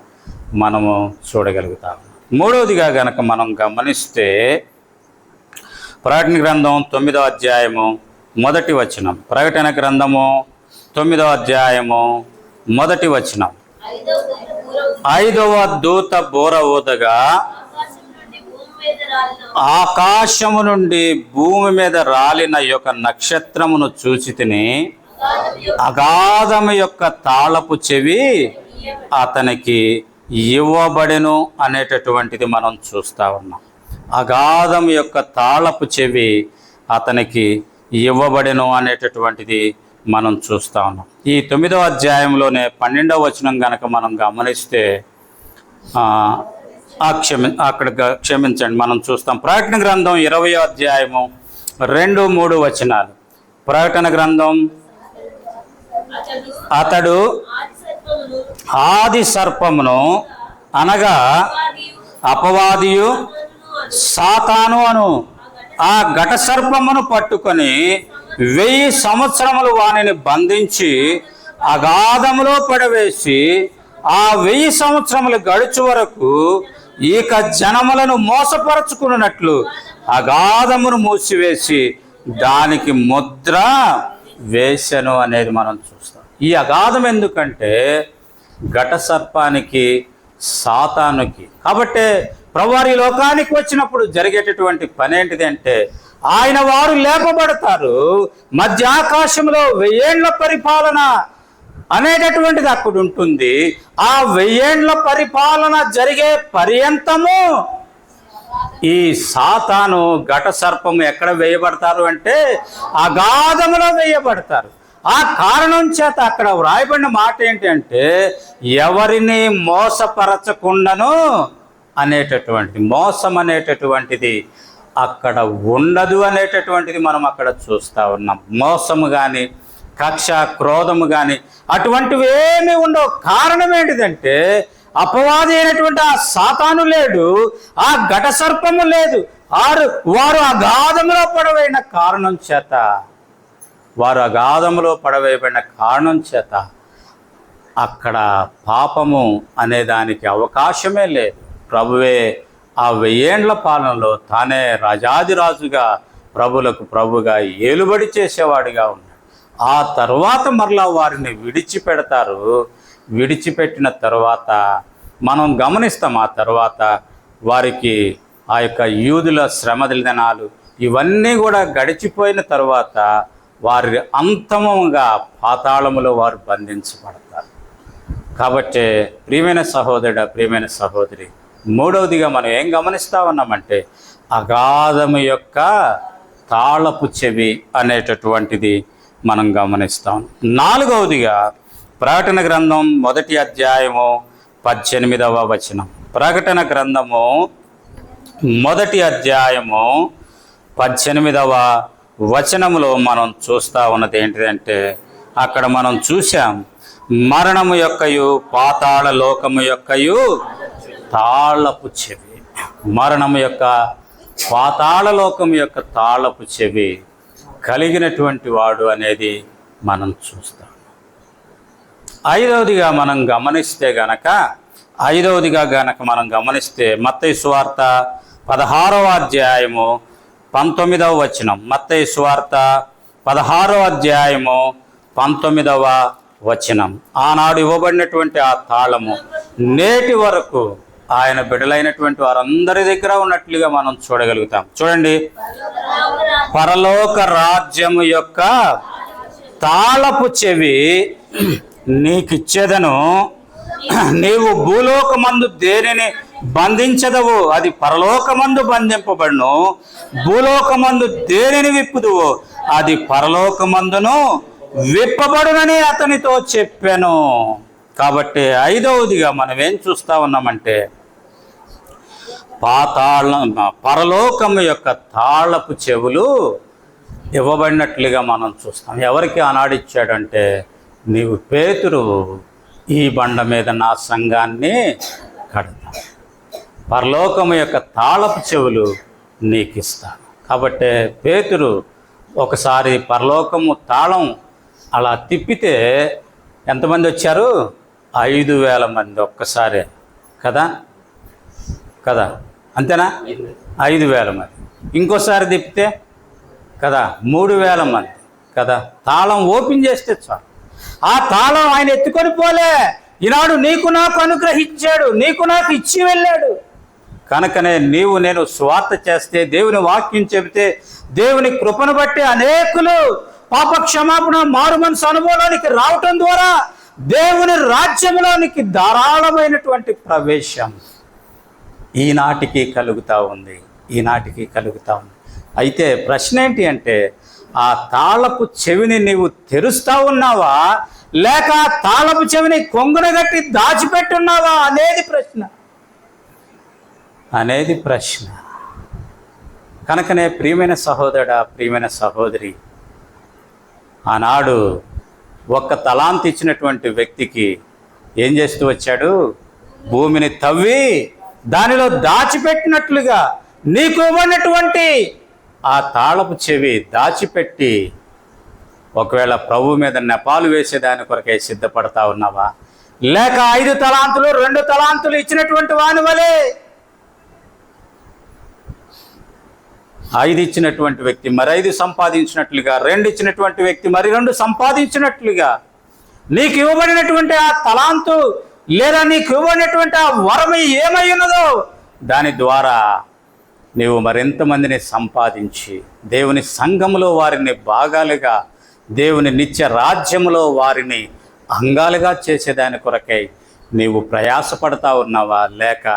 మనము చూడగలుగుతాం. మూడవదిగా గనక మనం గమనిస్తే ప్రకటన గ్రంథం 9వ అధ్యాయము 1వ వచనం. ప్రకటన గ్రంథము 9వ అధ్యాయము 1వ వచనం. 5వ దూత బూర ఊదగా ఆకాశము నుండి భూమి మీద రాలిన యొక్క నక్షత్రమును చూచి తిని అగాధము యొక్క తాళపు చెవి అతనికి ఇవ్వబడెను అనేటటువంటిది మనం చూస్తూ ఉన్నాం. అగాధం యొక్క తాళపు చెవి అతనికి ఇవ్వబడెను అనేటటువంటిది మనం చూస్తూ ఉన్నాం. ఈ 9వ అధ్యాయంలోనే 12వ వచనం గనక మనం గమనిస్తే క్షమించండి, మనం చూస్తాం. ప్రకటన గ్రంథం 20వ అధ్యాయము 2, 3 వచనాలు. ప్రకటన గ్రంథం, అతడు ఆది సర్పమును అనగా అపవాదియు సాతాను అను ఆ ఘట సర్పమును పట్టుకొని 1000 సంవత్సరములు వానిని బంధించి అగాధములో పడవేసి ఆ 1000 సంవత్సరములు గడుచు వరకు ఇక జనములను మోసపరచుకున్నట్లు అగాధమును మూసివేసి దానికి ముద్ర వేసెను అనేది మనం చూస్తాం. ఈ అగాధం ఎందుకంటే ఘట సర్పానికి, సాతానుకి. కాబట్టి ప్రభువారు ఈ లోకానికి వచ్చినప్పుడు జరిగేటటువంటి పని ఏంటిది అంటే ఆయన వారు లేపబడతారు. మధ్య ఆకాశంలో 1000 ఏళ్ల పరిపాలన అనేటటువంటిది అక్కడ ఉంటుంది. ఆ 1000 ఏళ్ల పరిపాలన జరిగే పర్యంతము ఈ సాతాను, ఘట సర్పము ఎక్కడ వేయబడతారు అంటే అగాధములో వేయబడతారు. ఆ కారణం చేత అక్కడ వ్రాయబడిన మాట ఏంటంటే ఎవరిని మోసపరచకుండాను అనేటటువంటిది, మోసం అనేటటువంటిది అక్కడ ఉండదు అనేటటువంటిది మనం అక్కడ చూస్తూ ఉన్నాం. మోసము కానీ, కక్ష, క్రోధము కానీ అటువంటివి ఏమీ ఉండవు. కారణం ఏంటిదంటే అపవాది అయినటువంటి ఆ సాతాను లేడు, ఆ ఘట సర్పము లేదు. వారు అగాధములో పడవైన కారణం చేత, అక్కడ పాపము అనే దానికి అవకాశమే లేదు. ప్రభువే ఆ 1000 ఏళ్ల పాలనలో తానే రాజాదిరాజుగా, ప్రభులకు ప్రభుగా ఏలుబడి చేసేవాడిగా ఉన్నాడు. ఆ తర్వాత మరలా వారిని విడిచిపెడతారు. విడిచిపెట్టిన తర్వాత మనం గమనిస్తాం, ఆ తర్వాత వారికి ఆ యొక్క యూదుల శ్రమల దినాలు ఇవన్నీ కూడా గడిచిపోయిన తర్వాత వారి అంతముగా పాతాళములో వారు బంధించబడతారు. కాబట్టి ప్రియమైన సహోదరుడు, ప్రియమైన సహోదరి, మూడవదిగా మనం ఏం గమనిస్తూ ఉన్నామంటే అగాధము యొక్క తాళపు చెవి అనేటటువంటిది మనం గమనిస్తాం. నాలుగవదిగా ప్రకటన గ్రంథం 1వ అధ్యాయము 18వ వచనం. ప్రకటన గ్రంథము 1వ అధ్యాయము 18వ వచనములో మనం చూస్తూ ఉన్నది ఏంటిదంటే అక్కడ మనం చూసాం, మరణము యొక్కయు పాతాళ లోకము యొక్కయు తాళపు చెవి. మరణము యొక్క, పాతాళ లోకము యొక్క తాళపు చెవి కలిగినటువంటి వాడు అనేది మనం చూస్తాం. ఐదవదిగా మనం గమనిస్తే మత్తయి సువార్త 16వ అధ్యాయము 19వ వచనం. మత్తయి సువార్త 16వ అధ్యాయము 19వ వచనం. ఆనాడు ఇవ్వబడినటువంటి ఆ తాళము నేటి వరకు ఆయన బిడ్డలైనటువంటి వారందరి దగ్గర ఉన్నట్లుగా మనం చూడగలుగుతాం. చూడండి, పరలోక రాజ్యము యొక్క తాళపు చెవి నీకిచ్చేదను, నీవు భూలోకమందు దేనిని బంధించదవు అది పరలోకమందు బంధింపబడును, భూలోకమందు దేనిని విప్పుదువు అది పరలోకమందును విప్పబడునని అతనితో చెప్పాను. కాబట్టి ఐదవదిగా మనం ఏం చూస్తా ఉన్నామంటే పరలోకము యొక్క తాళపు చెవులు ఇవ్వబడినట్లుగా మనం చూస్తాం. ఎవరికి ఆనాడు ఇచ్చాడంటే నీవు పేతురు, ఈ బండ మీద నా సంఘాన్ని కడతా, పరలోకము యొక్క తాళపు చెవులు నీకు ఇస్తాను. కాబట్టి పేతురు ఒకసారి పరలోకము తాళం అలా తిప్పితే ఎంతమంది వచ్చారు? 5,000 మంది ఒక్కసారే కదా కదా, అంతేనా? 5,000 మంది. ఇంకోసారి తిప్పితే కదా 3,000 మంది కదా. తాళం ఓపెన్ చేస్తే చాలు. ఆ తాళం ఆయన ఎత్తుకొని పోలే, ఈనాడు నీకు నాకు అనుగ్రహించాడు, నీకు నాకు ఇచ్చి వెళ్ళాడు. కనుకనే నీవు నేను స్వార్థ చేస్తే, దేవుని వాక్యం చెబితే, దేవుని కృపను బట్టి అనేకులు పాప క్షమాపణ మారు మనసు అనుభవానికి రావటం ద్వారా దేవుని రాజ్యంలోనికి ధారాళమైనటువంటి ప్రవేశం ఈనాటికి కలుగుతూ ఉంది. అయితే ప్రశ్న ఏంటి అంటే, ఆ తాళపు చెవిని నీవు తెరుస్తా ఉన్నావా, లేక ఆ తాళపు చెవిని కొంగున గట్టి దాచిపెట్టున్నావా అనేది ప్రశ్న. కనుకనే ప్రియమైన సహోదరుడా, ప్రియమైన సహోదరి, ఆనాడు ఒక్క తలాంతు ఇచ్చినటువంటి వ్యక్తికి ఏం చేస్తూ వచ్చాడు? భూమిని తవ్వి దానిలో దాచిపెట్టినట్లుగా నీకు ఇవ్వనటువంటి ఆ తాళపు చెవి దాచిపెట్టి ఒకవేళ ప్రభు మీద నెపాలు వేసేదాని కొరకై సిద్ధపడతా ఉన్నావా, లేక 5 తలాంతులు 2 తలాంతులు ఇచ్చినటువంటి వాని వలె 5 ఇచ్చినటువంటి వ్యక్తి మరి 5 సంపాదించినట్లుగా, 2 ఇచ్చినటువంటి వ్యక్తి మరి 2 సంపాదించినట్లుగా నీకు ఇవ్వబడినటువంటి ఆ తలాంతు లేదా నీకు ఇవ్వబడినటువంటి ఆ వరం ఏమై ఉన్నదో దాని ద్వారా నీవు మరింతమందిని సంపాదించి దేవుని సంఘములో వారిని భాగాలుగా, దేవుని నిత్య రాజ్యములో వారిని అంగాలుగా చేసేదాని కొరకై నీవు ప్రయాసపడతా ఉన్నావా, లేక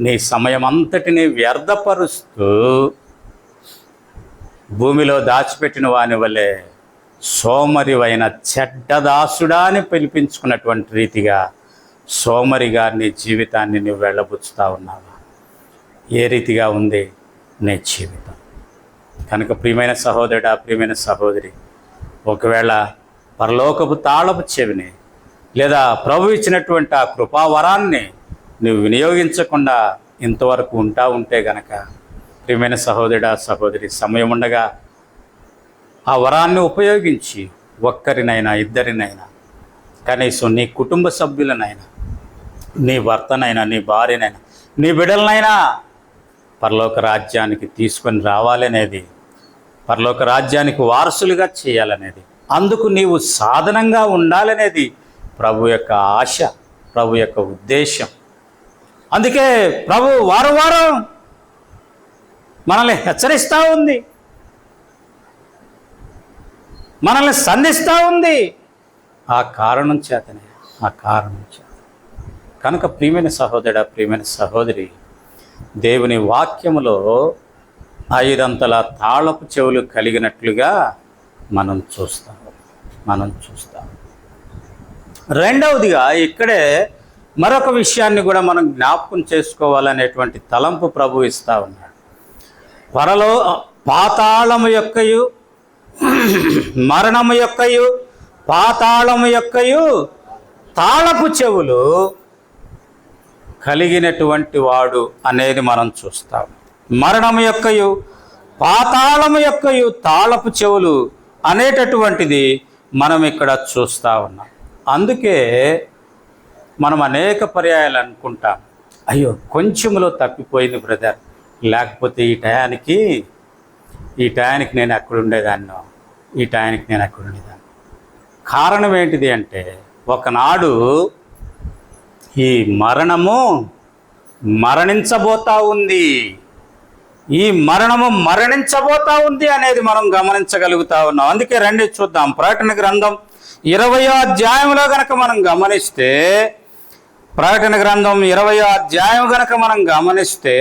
నీ సమయం అంతటిని వ్యర్థపరుస్తూ భూమిలో దాచిపెట్టిన వాని వలె సోమరివైన చెడ్డదాసుడా అని పిలిపించుకున్నటువంటి రీతిగా సోమరిగా నీ జీవితాన్ని నువ్వు వెళ్ళబుచ్చుతా ఉన్నావా? ఏ రీతిగా ఉంది నీ జీవితం? కనుక ప్రియమైన సహోదరుడా, ప్రియమైన సహోదరి, ఒకవేళ పరలోకపు తాళపు చెవిని లేదా ప్రభు ఇచ్చినటువంటి ఆ కృపావరాన్ని నువ్వు వినియోగించకుండా ఇంతవరకు ఉంటే గనక, ప్రియమైన సహోదరుడా, సహోదరి, సమయం ఉండగా ఆ వరాన్ని ఉపయోగించి ఒక్కరినైనా, ఇద్దరినైనా, కనీసం నీ కుటుంబ సభ్యులనైనా, నీ భర్తనైనా, నీ భార్యనైనా, నీ బిడ్డలనైనా పరలోక రాజ్యానికి తీసుకొని రావాలనేది, పరలోక రాజ్యానికి వారసులుగా చేయాలనేది, అందుకు నీవు సాధనంగా ఉండాలనేది ప్రభు యొక్క ఆశ, ప్రభు యొక్క ఉద్దేశం. అందుకే ప్రభు వారం వారం మనల్ని హెచ్చరిస్తూ ఉంది, మనల్ని సంధిస్తూ ఉంది. ఆ కారణం చేతనే. కనుక ప్రియమైన సహోదరుడా, ప్రియమైన సహోదరి, దేవుని వాక్యములో 5 అంతల తాళపు చెవులు కలిగినట్లుగా మనం చూస్తాం. రెండవదిగా ఇక్కడే మరొక విషయాన్ని కూడా మనం జ్ఞాపకం చేసుకోవాలనేటువంటి తలంపు ప్రభు ఇస్తూ ఉన్నాడు. పాతాళము యొక్కయు మరణము యొక్కయు పాతాళము యొక్కయు తాళపు చెవులు కలిగినటువంటి వాడు అనేది మనం చూస్తాం. మరణము యొక్కయు పాతాళము యొక్కయు తాళపు చెవులు అనేటటువంటిది మనం ఇక్కడ చూస్తూ ఉన్నాం. అందుకే మనం అనేక పర్యాయాలు అనుకుంటాం, అయ్యో కొంచెంలో తప్పిపోయింది బ్రదర్, లేకపోతే ఈ టయానికి నేను ఎక్కడ ఉండేదాన్నో, కారణం ఏంటిది అంటే, ఒకనాడు ఈ మరణము మరణించబోతా ఉంది అనేది మనం గమనించగలుగుతా ఉన్నాం. అందుకే రండి చూద్దాం. ప్రకటన గ్రంథం 20వ అధ్యాయంలో గనక మనం గమనిస్తే, ప్రకటన గ్రంథం 20వ అధ్యాయం గనక మనం గమనిస్తే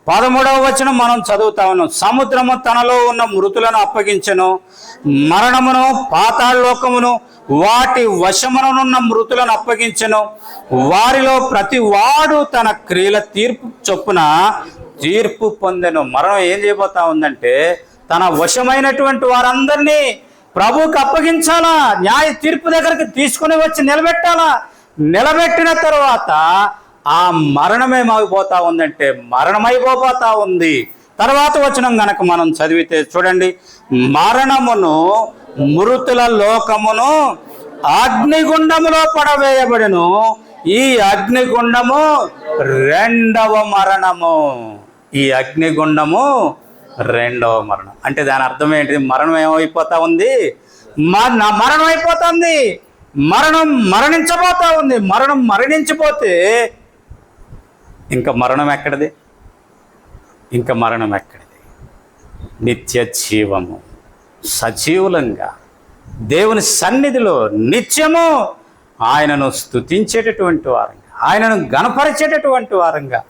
13వ వచనం మనం చదువుతా ఉన్నాం. సముద్రము తనలో ఉన్న మృతులను అప్పగించెను, మరణమును పాతాళలోకమును వాటి వశమునున్న మృతులను అప్పగించెను. వారిలో ప్రతి వాడు తన క్రియల తీర్పు చొప్పున తీర్పు పొందెను. మరణం ఏం చేయబోతా ఉందంటే, తన వశమైనటువంటి వారందరినీ ప్రభువుకి అప్పగించాలా, న్యాయ తీర్పు దగ్గరికి తీసుకుని వచ్చి నిలబెట్టాలా. నిలబెట్టిన తర్వాత ఆ మరణమేమైపోతా ఉందంటే, మరణమైపోతా ఉంది. తర్వాత వచనం గనక మనం చదివితే చూడండి, మరణమును మృతుల లోకమును అగ్నిగుండములో పడవేయబడెను. ఈ అగ్నిగుండము రెండవ మరణము. ఈ అగ్నిగుండము రెండవ మరణం. అంటే దాని అర్థం ఏంటి? మరణం ఏమైపోతా ఉంది? మరణం అయిపోతుంది. మరణం మరణించబోతా ఉంది. మరణం మరణించిపోతే ఇంకా మరణం ఎక్కడిది? ఇంకా మరణం ఎక్కడిది? నిత్య జీవము, సజీవులంగా దేవుని సన్నిధిలో నిత్యము ఆయనను స్తుతించేటటువంటి వారంగా, ఆయనను గణపరిచేటటువంటి వారంగా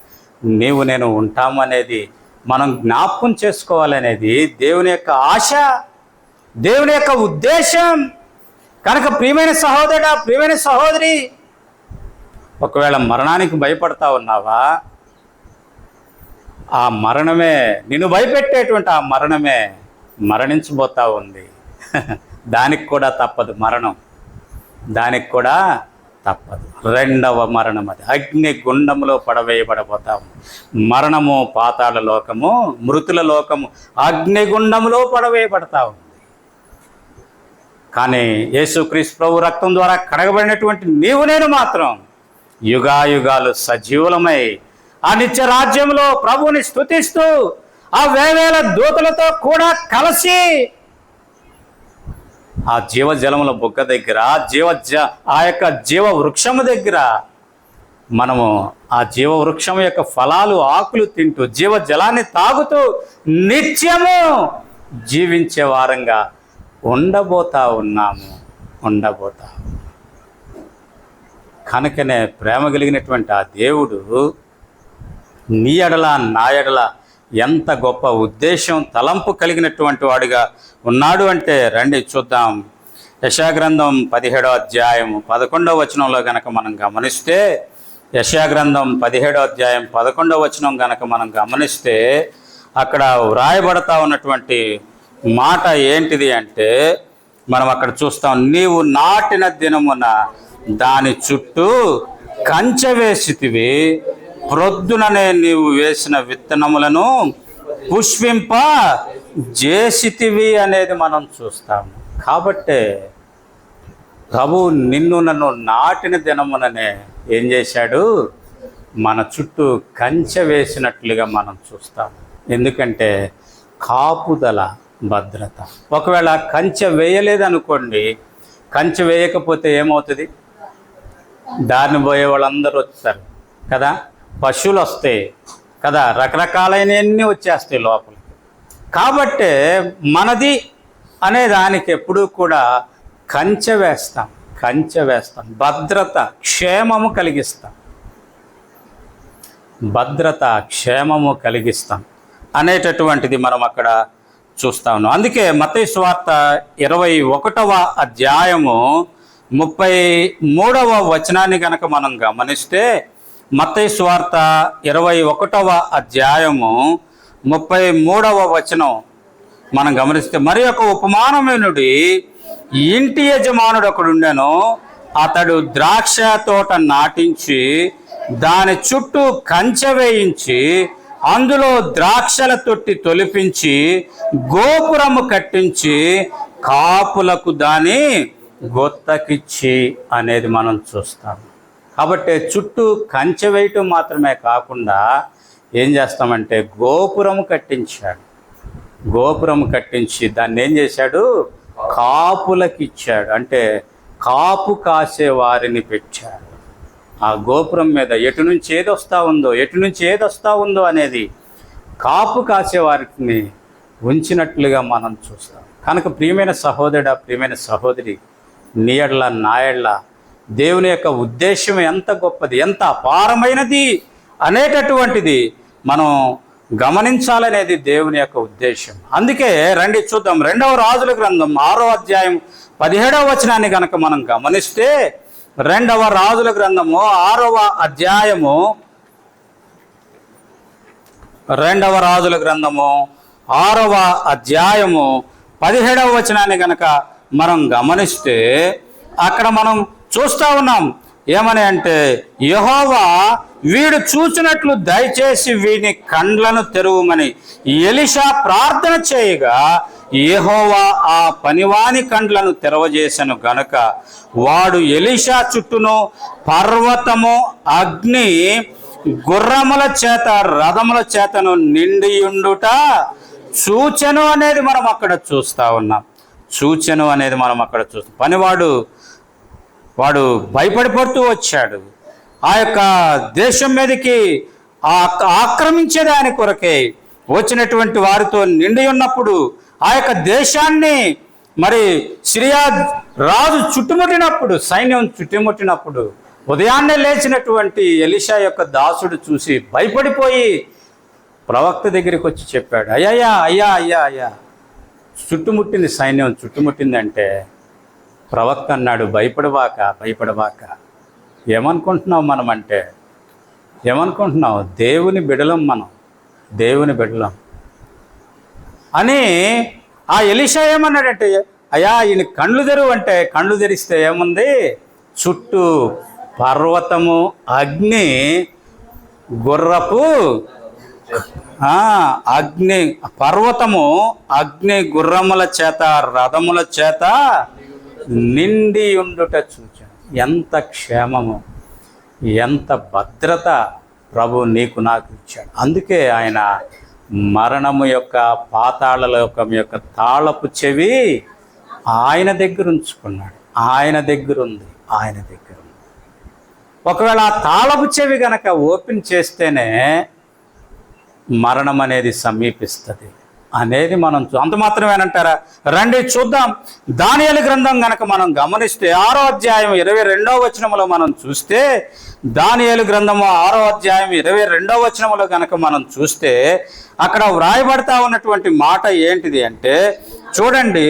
నీవు నేను ఉంటామనేది మనం జ్ఞాపకం చేసుకోవాలనేది దేవుని యొక్క ఆశ, దేవుని యొక్క ఉద్దేశం. కనుక ప్రియమైన సహోదరుడా, ప్రియమైన సహోదరి, ఒకవేళ మరణానికి భయపడతా ఉన్నావా? ఆ మరణమే, నిన్ను భయపెట్టేటువంటి ఆ మరణమే మరణించబోతా ఉంది. దానికి కూడా తప్పదు మరణం, దానికి కూడా తప్పదు. రెండవ మరణం అది అగ్నిగుండములో పడవేయబడబోతా ఉంది. మరణము పాతాళ లోకము, మృతుల లోకము అగ్నిగుండములో పడవేయబడతా ఉంది. కానీ యేసుక్రీస్తు ప్రభు రక్తం ద్వారా కడగబడినటువంటి నీవు నేను మాత్రం యుగాయుగాలు సజీవులమై ఆ నిత్య రాజ్యంలో ప్రభువుని స్తుతిస్తూ ఆ వేవేల దూతలతో కూడా కలిసి ఆ జీవజలముల బుగ్గ దగ్గర, ఆ యొక్క జీవ వృక్షము దగ్గర మనము ఆ జీవ వృక్షం యొక్క ఫలాలు, ఆకులు తింటూ జీవజలాన్ని తాగుతూ నిత్యము జీవించే వారంగా ఉండబోతా ఉన్నాము. కనుకనే ప్రేమ కలిగినటువంటి ఆ దేవుడు నీ ఎడల నా ఎడల ఎంత గొప్ప ఉద్దేశం, తలంపు కలిగినటువంటి వాడిగా ఉన్నాడు అంటే రండి చూద్దాం. యెషయా-గ్రంథం 17వ అధ్యాయము 11వ వచనంలో గనక మనం గమనిస్తే, యెషయా-గ్రంథం 17వ అధ్యాయం 11వ వచనం గనక మనం గమనిస్తే అక్కడ వ్రాయబడతా ఉన్నటువంటి మాట ఏంటిది అంటే, మనం అక్కడ చూస్తాం, నీవు నాటిన దినమున దాని చుట్టూ కంచె వేసితివి, ప్రొద్దుననే నీవు వేసిన విత్తనములను పుష్పింప చేసితివి అనేది మనం చూస్తాము. కాబట్టే ప్రభువు నిన్ను నన్ను నాటిన దినముననే ఏం చేశాడు? మన చుట్టూ కంచె వేసినట్లుగా మనం చూస్తాము. ఎందుకంటే కాపుదల, భద్రత. ఒకవేళ కంచె వేయలేదనుకోండి, కంచె వేయకపోతే ఏమవుతుంది? దారిని పోయే వాళ్ళందరూ వస్తారు కదా, పశువులు వస్తాయి కదా, రకరకాలైనవన్నీ వచ్చేస్తాయి లోపలికి. కాబట్టే మనది అనే దానికి ఎప్పుడూ కూడా కంచె వేస్తాం, భద్రత, క్షేమము కలిగిస్తాం అనేటటువంటిది మనం అక్కడ చూస్తా ఉన్నాం. అందుకే మత్తయి సువార్త 21వ అధ్యాయము 33వ వచనాన్ని కనుక మనం గమనిస్తే, మత్తయి సువార్త 21వ అధ్యాయము 33వ వచనం మనం గమనిస్తే, మరి ఒక ఉపమానమైనడి ఇంటి యజమానుడు ఒకడుండెను. అతడు ద్రాక్ష తోట నాటించి దాని చుట్టూ కంచె వేయించి అందులో ద్రాక్షల తొట్టి తొలిపించి గోపురము కట్టించి కాపులకు దాని గొత్తకిచ్చి అనేది మనం చూస్తాము. కాబట్టి చుట్టూ కంచె వేయటం మాత్రమే కాకుండా ఏం చేస్తామంటే గోపురము కట్టించి దాన్ని ఏం చేశాడు? కాపులకు ఇచ్చాడు. అంటే కాపు కాసే వారిని పెట్టాడు. ఆ గోపురం మీద ఎటు నుంచి ఏది వస్తూ ఉందో అనేది కాపు కాసే వారిని ఉంచినట్లుగా మనం చూస్తాం. కనుక ప్రియమైన సహోదరుడా, ప్రియమైన సహోదరి, నీ ఎడల నా ఎడల దేవుని యొక్క ఉద్దేశం ఎంత గొప్పది, ఎంత అపారమైనది అనేటటువంటిది మనం గమనించాలనేది దేవుని యొక్క ఉద్దేశం. అందుకే రండి చూద్దాం, 2వ రాజుల గ్రంథం 6వ అధ్యాయం 17వ వచనాన్ని కనుక మనం గమనిస్తే, 2వ రాజుల గ్రంథము 6వ అధ్యాయము 17వ వచనాన్ని కనుక మనం గమనిస్తే అక్కడ మనం చూస్తూ ఉన్నాం. ఏమని అంటే, యెహోవా వీడు చూచినట్లు దయచేసి వీని కండ్లను తెరువమని ఎలీషా ప్రార్థన చేయగా యెహోవా ఆ పనివాని కండ్లను తెరవజేసెను గనుక వాడు ఎలీషా చుట్టూను పర్వతము, అగ్ని, గుర్రముల చేత, రథముల చేతను నిండియుండుట చూచెను అనేది మనం అక్కడ చూస్తా ఉన్నాం. చూచెను అనేది మనం అక్కడ చూస్తాం. వాడు భయపడిపోతూ వచ్చాడు. ఆ యొక్క దేశం మీదకి ఆక్రమించేదాని కొరకే వచ్చినటువంటి వారితో నిండి ఉన్నప్పుడు ఆ యొక్క దేశాన్ని మరి సిరియా రాజు చుట్టుముట్టినప్పుడు, సైన్యం చుట్టుముట్టినప్పుడు ఉదయాన్నే లేచినటువంటి ఎలీషా యొక్క దాసుడు చూసి భయపడిపోయి ప్రవక్త దగ్గరికి వచ్చి చెప్పాడు, అయ్యా చుట్టుముట్టింది, సైన్యం చుట్టుముట్టిందంటే ప్రవక్త అన్నాడు, భయపడబాక. ఏమనుకుంటున్నావు మనం అంటే? ఏమనుకుంటున్నావు? దేవుని బిడలం అని ఆ ఎలీషా ఏమన్నాడంటే, అయ్యా ఈయన కళ్ళు తెరువు అంటే కళ్ళు తెరిస్తే ఏముంది? చుట్టూ పర్వతము, అగ్ని, గుర్రపు పర్వతము, అగ్ని, గుర్రముల చేత, రథముల చేత నిండి ఉండుట చూచాను. ఎంత క్షేమము, ఎంత భద్రత ప్రభు నీకు నాకు ఇచ్చాడు. అందుకే ఆయన మరణము యొక్క, పాతాళ లోకం యొక్క తాళపు చెవి ఆయన దగ్గర ఉంచుకున్నాడు. ఆయన దగ్గర ఉంది. ఒకవేళ ఆ తాళపు చెవి గనక ఓపెన్ చేస్తేనే మరణం అనేది సమీపిస్తుంది అనేది మనం అంత మాత్రమేనంటారా? రండి చూద్దాం. దానియేలు గ్రంథం గనక మనం గమనిస్తే 6వ అధ్యాయం 22వ వచనములో మనం చూస్తే, దానియేలు గ్రంథము 6వ అధ్యాయం 22వ వచనములో గనక మనం చూస్తే అక్కడ వ్రాయబడతా ఉన్నటువంటి మాట ఏంటిది అంటే, చూడండి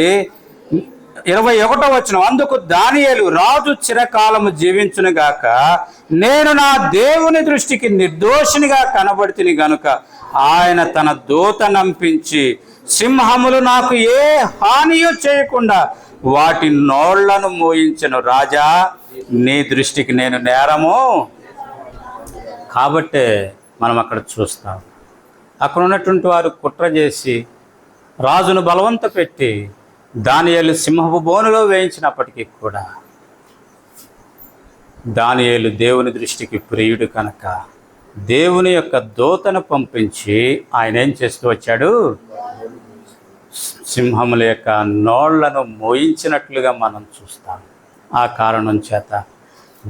21వ వచనం, అందుకు దానియేలు రాజు చిరకాలము జీవించును గాక, నేను నా దేవుని దృష్టికి నిర్దోషినిగా కనబడితిని గనుక ఆయన తన దూతనంపించి సింహములు నాకు ఏ హానియు చేయకుండా వాటి నోళ్లను మోయించెను. రాజా, నీ దృష్టికి నేను నేరము. కాబట్టే మనం అక్కడ చూస్తాం, అక్కడ ఉన్నటువంటి వారు కుట్ర చేసి రాజును బలవంత పెట్టి దానియేలు సింహపు బోనులో వేయించినప్పటికీ కూడా దానియేలు దేవుని దృష్టికి ప్రియుడు కనుక దేవుని యొక్క దూతను పంపించి ఆయన ఏం చేస్తూ వచ్చాడు? సింహముల యొక్క నోళ్లను మోయించినట్లుగా మనం చూస్తాం. ఆ కారణం చేత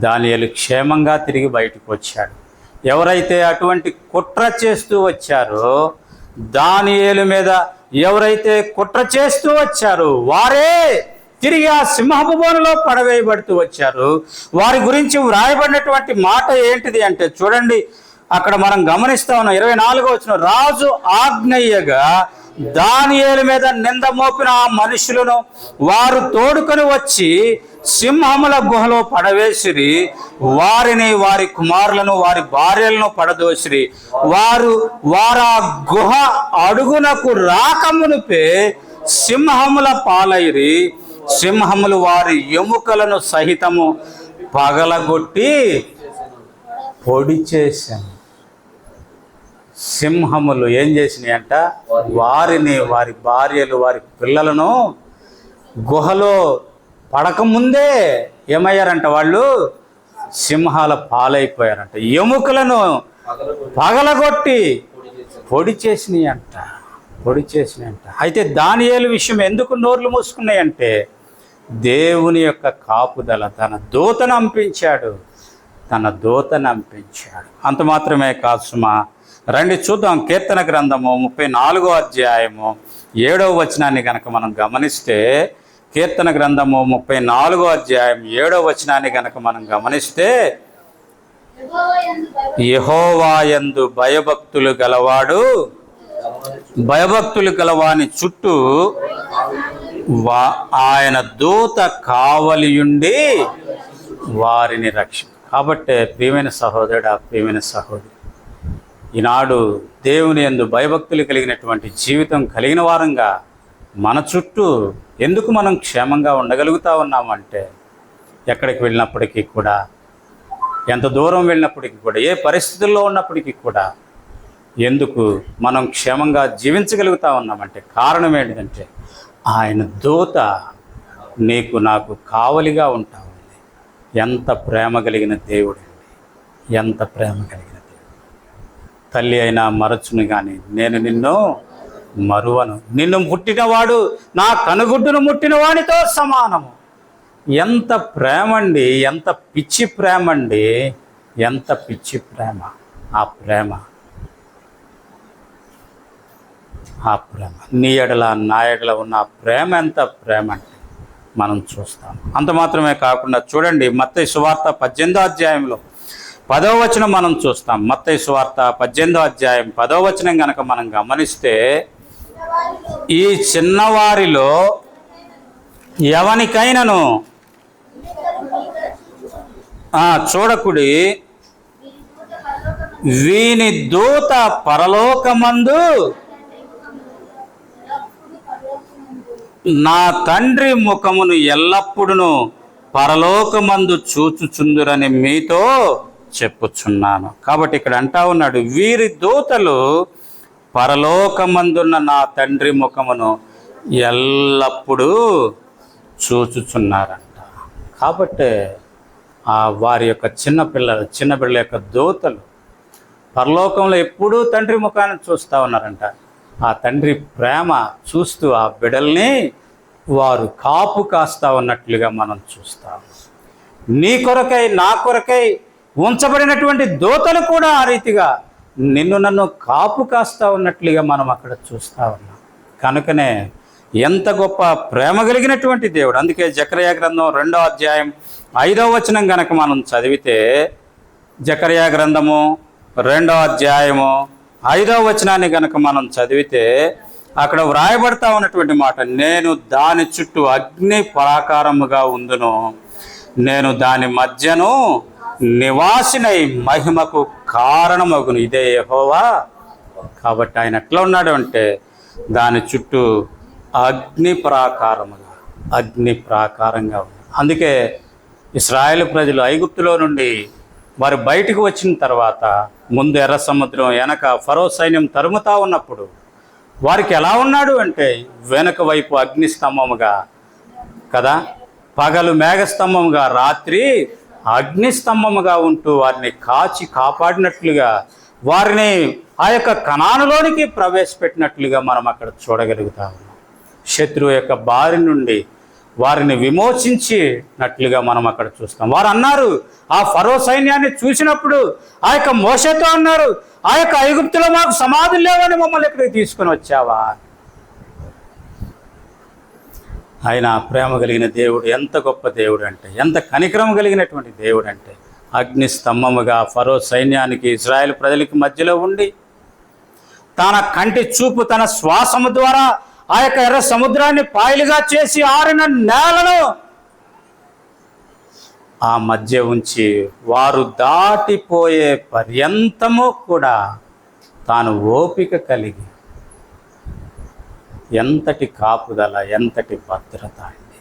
దానియేలు క్షేమంగా తిరిగి బయటకు వచ్చాడు. ఎవరైతే అటువంటి కుట్ర చేస్తూ వచ్చారో, దానియేలు మీద ఎవరైతే కుట్ర చేస్తూ వచ్చారో వారే తిరిగి ఆ సింహపు బోనులో పడవేయబడుతూ వచ్చారు. వారి గురించి వ్రాయబడినటువంటి మాట ఏంటిది అంటే, చూడండి అక్కడ మనం గమనిస్తా ఉన్నాం 24వ వచనం, రాజు ఆజ్ఞయ్యగా దానియేలు మీద నింద మోపిన ఆ మనుషులను వారు తోడుకొని వచ్చి సింహముల గుహలో పడవేసిరి. వారిని, వారి కుమారులను, వారి భార్యలను పడదోసిరి. వారు ఆ గుహ అడుగునకు రాకమునుపే సింహముల పాలైరి. సింహములు వారి ఎముకలను సహితము పగలగొట్టి పొడి చేశాను. సింహములు ఏం చేసినాయి అంట? వారిని, వారి భార్యలు, వారి పిల్లలను గుహలో పడకముందే ఏమయ్యారంట? వాళ్ళు సింహాల పాలైపోయారంట. ఎముకలను పగలగొట్టి పొడి చేసినాయి అంట. అయితే దానియేలు విషయం ఎందుకు నోర్లు మూసుకున్నాయంటే, దేవుని యొక్క కాపుదల, తన దూతను పంపించాడు. అంత మాత్రమే కాదు సుమా, రండి చూద్దాం. కీర్తన గ్రంథము 34వ అధ్యాయము 7వ వచనాన్ని కనుక మనం గమనిస్తే, కీర్తన గ్రంథము 34వ అధ్యాయం 7వ వచనాన్ని కనుక మనం గమనిస్తే, యెహోవా యందు భయభక్తులు గలవాని చుట్టూ ఆయన దూత కావలియుండి వారిని రక్షణ. కాబట్టే ప్రియమైన సహోదరుడా, ప్రియమైన సహోదరి, ఈనాడు దేవుని యందు భయభక్తులు కలిగినటువంటి జీవితం కలిగిన వారంగా మన చుట్టూ ఎందుకు మనం క్షేమంగా ఉండగలుగుతా ఉన్నామంటే, ఎక్కడికి వెళ్ళినప్పటికీ కూడా ఎంత దూరం వెళ్ళినప్పటికీ కూడా, ఏ పరిస్థితుల్లో ఉన్నప్పటికీ కూడా ఎందుకు మనం క్షేమంగా జీవించగలుగుతా ఉన్నామంటే కారణం ఏంటంటే ఆయన దూత నీకు నాకు కావలిగా ఉంటా ఉంది. ఎంత ప్రేమ కలిగిన దేవుడు అండి, ఎంత ప్రేమ కలిగిన దేవుడు. తల్లి అయినా మరచును కానీ నేను నిన్ను మరువను, నిన్ను ముట్టినవాడు నా కనుగుడ్డును ముట్టిన వాడితో సమానము. ఎంత ప్రేమ అండి, ఎంత పిచ్చి ప్రేమ అండి, ఎంత పిచ్చి ప్రేమ. ఆ ప్రేమ నీ ఎడల నా ఎడల ఉన్న ప్రేమ ఎంత ప్రేమ అంటే మనం చూస్తాం. అంత మాత్రమే కాకుండా చూడండి, మత్తయి సువార్త 18వ అధ్యాయంలో 10వ వచనం మనం చూస్తాం. మత్తయి సువార్త 18వ అధ్యాయం 10వ వచనం కనుక మనం గమనిస్తే, ఈ చిన్నవారిలో ఎవనికైనను చూడకుడి, వీని దూత పరలోకమందు నా తండ్రి ముఖమును ఎల్లప్పుడూ పరలోకమందు చూచుచుందురని మీతో చెప్పుచున్నాను. కాబట్టి ఇక్కడ అంటా ఉన్నాడు, వీరి దూతలు పరలోకమందున్న నా తండ్రి ముఖమును ఎల్లప్పుడూ చూచుచున్నారంట. కాబట్టి వారి యొక్క చిన్నపిల్లల యొక్క దూతలు పరలోకంలో ఎప్పుడూ తండ్రి ముఖాన్ని చూస్తూ ఉన్నారంట. ఆ తండ్రి ప్రేమ చూస్తూ ఆ బిడ్డల్ని వారు కాపు కాస్తా ఉన్నట్లుగా మనం చూస్తాం. నీ కొరకై నా కొరకై ఉంచబడినటువంటి దూతలు కూడా ఆ రీతిగా నిన్ను నన్ను కాపు కాస్తా ఉన్నట్లుగా మనం అక్కడ చూస్తూ ఉన్నాం. కనుకనే ఎంత గొప్ప ప్రేమ కలిగినటువంటి దేవుడు. అందుకే జకర్యా గ్రంథం 2వ అధ్యాయం 5వ వచనం కనుక మనం చదివితే, జకర్యా గ్రంథము 2వ అధ్యాయము 5వ వచనాన్ని కనుక మనం చదివితే అక్కడ వ్రాయబడతా ఉన్నటువంటి మాట, నేను దాని చుట్టూ అగ్ని ప్రాకారముగా ఉందును, నేను దాని మధ్యను నివాసినై మహిమకు కారణమగును, ఇదే యెహోవా. కాబట్టి ఆయన ఎట్లా ఉన్నాడు అంటే దాని చుట్టూ అగ్ని ప్రాకారంగా ఉంది. అందుకే ఇశ్రాయేలు ప్రజలు ఐగుప్తులో నుండి వారు బయటకు వచ్చిన తర్వాత ముందు ఎర్ర సముద్రం, వెనక ఫరో సైన్యం తరుముతా ఉన్నప్పుడు వారికి ఎలా ఉన్నాడు అంటే వెనక వైపు అగ్నిస్తంభముగా కదా, పగలు మేఘస్తంభముగా, రాత్రి అగ్నిస్తంభముగా ఉంటూ వారిని కాపాడినట్లుగా, వారిని ఆ యొక్క కనానులోనికి ప్రవేశపెట్టినట్లుగా మనం అక్కడ చూడగలుగుతా ఉన్నాం. శత్రువు యొక్క బారి నుండి వారిని విమోచించినట్లుగా మనం అక్కడ చూస్తాం. వారు అన్నారు, ఆ ఫరో సైన్యాన్ని చూసినప్పుడు ఆ యొక్క మోషేతో అన్నారు, ఆ యొక్క ఐగుప్తులో మాకు సమాధులు లేవని మమ్మల్ని ఇక్కడికి తీసుకొని వచ్చావా. ఆయన ప్రేమ కలిగిన దేవుడు ఎంత గొప్ప దేవుడు అంటే, ఎంత కనికరం కలిగినటువంటి దేవుడు అంటే, అగ్ని స్తంభముగా ఫరో సైన్యానికి ఇశ్రాయేలు ప్రజలకి మధ్యలో ఉండి తన కంటి చూపు తన శ్వాసము ద్వారా ఆ యొక్క ఎర్ర సముద్రాన్ని పాయలుగా చేసి ఆరిన నేలను ఆ మధ్య ఉంచి వారు దాటిపోయే పర్యంతము కూడా తాను ఓపిక కలిగి, ఎంతటి కాపుదల, ఎంతటి భద్రత అండి,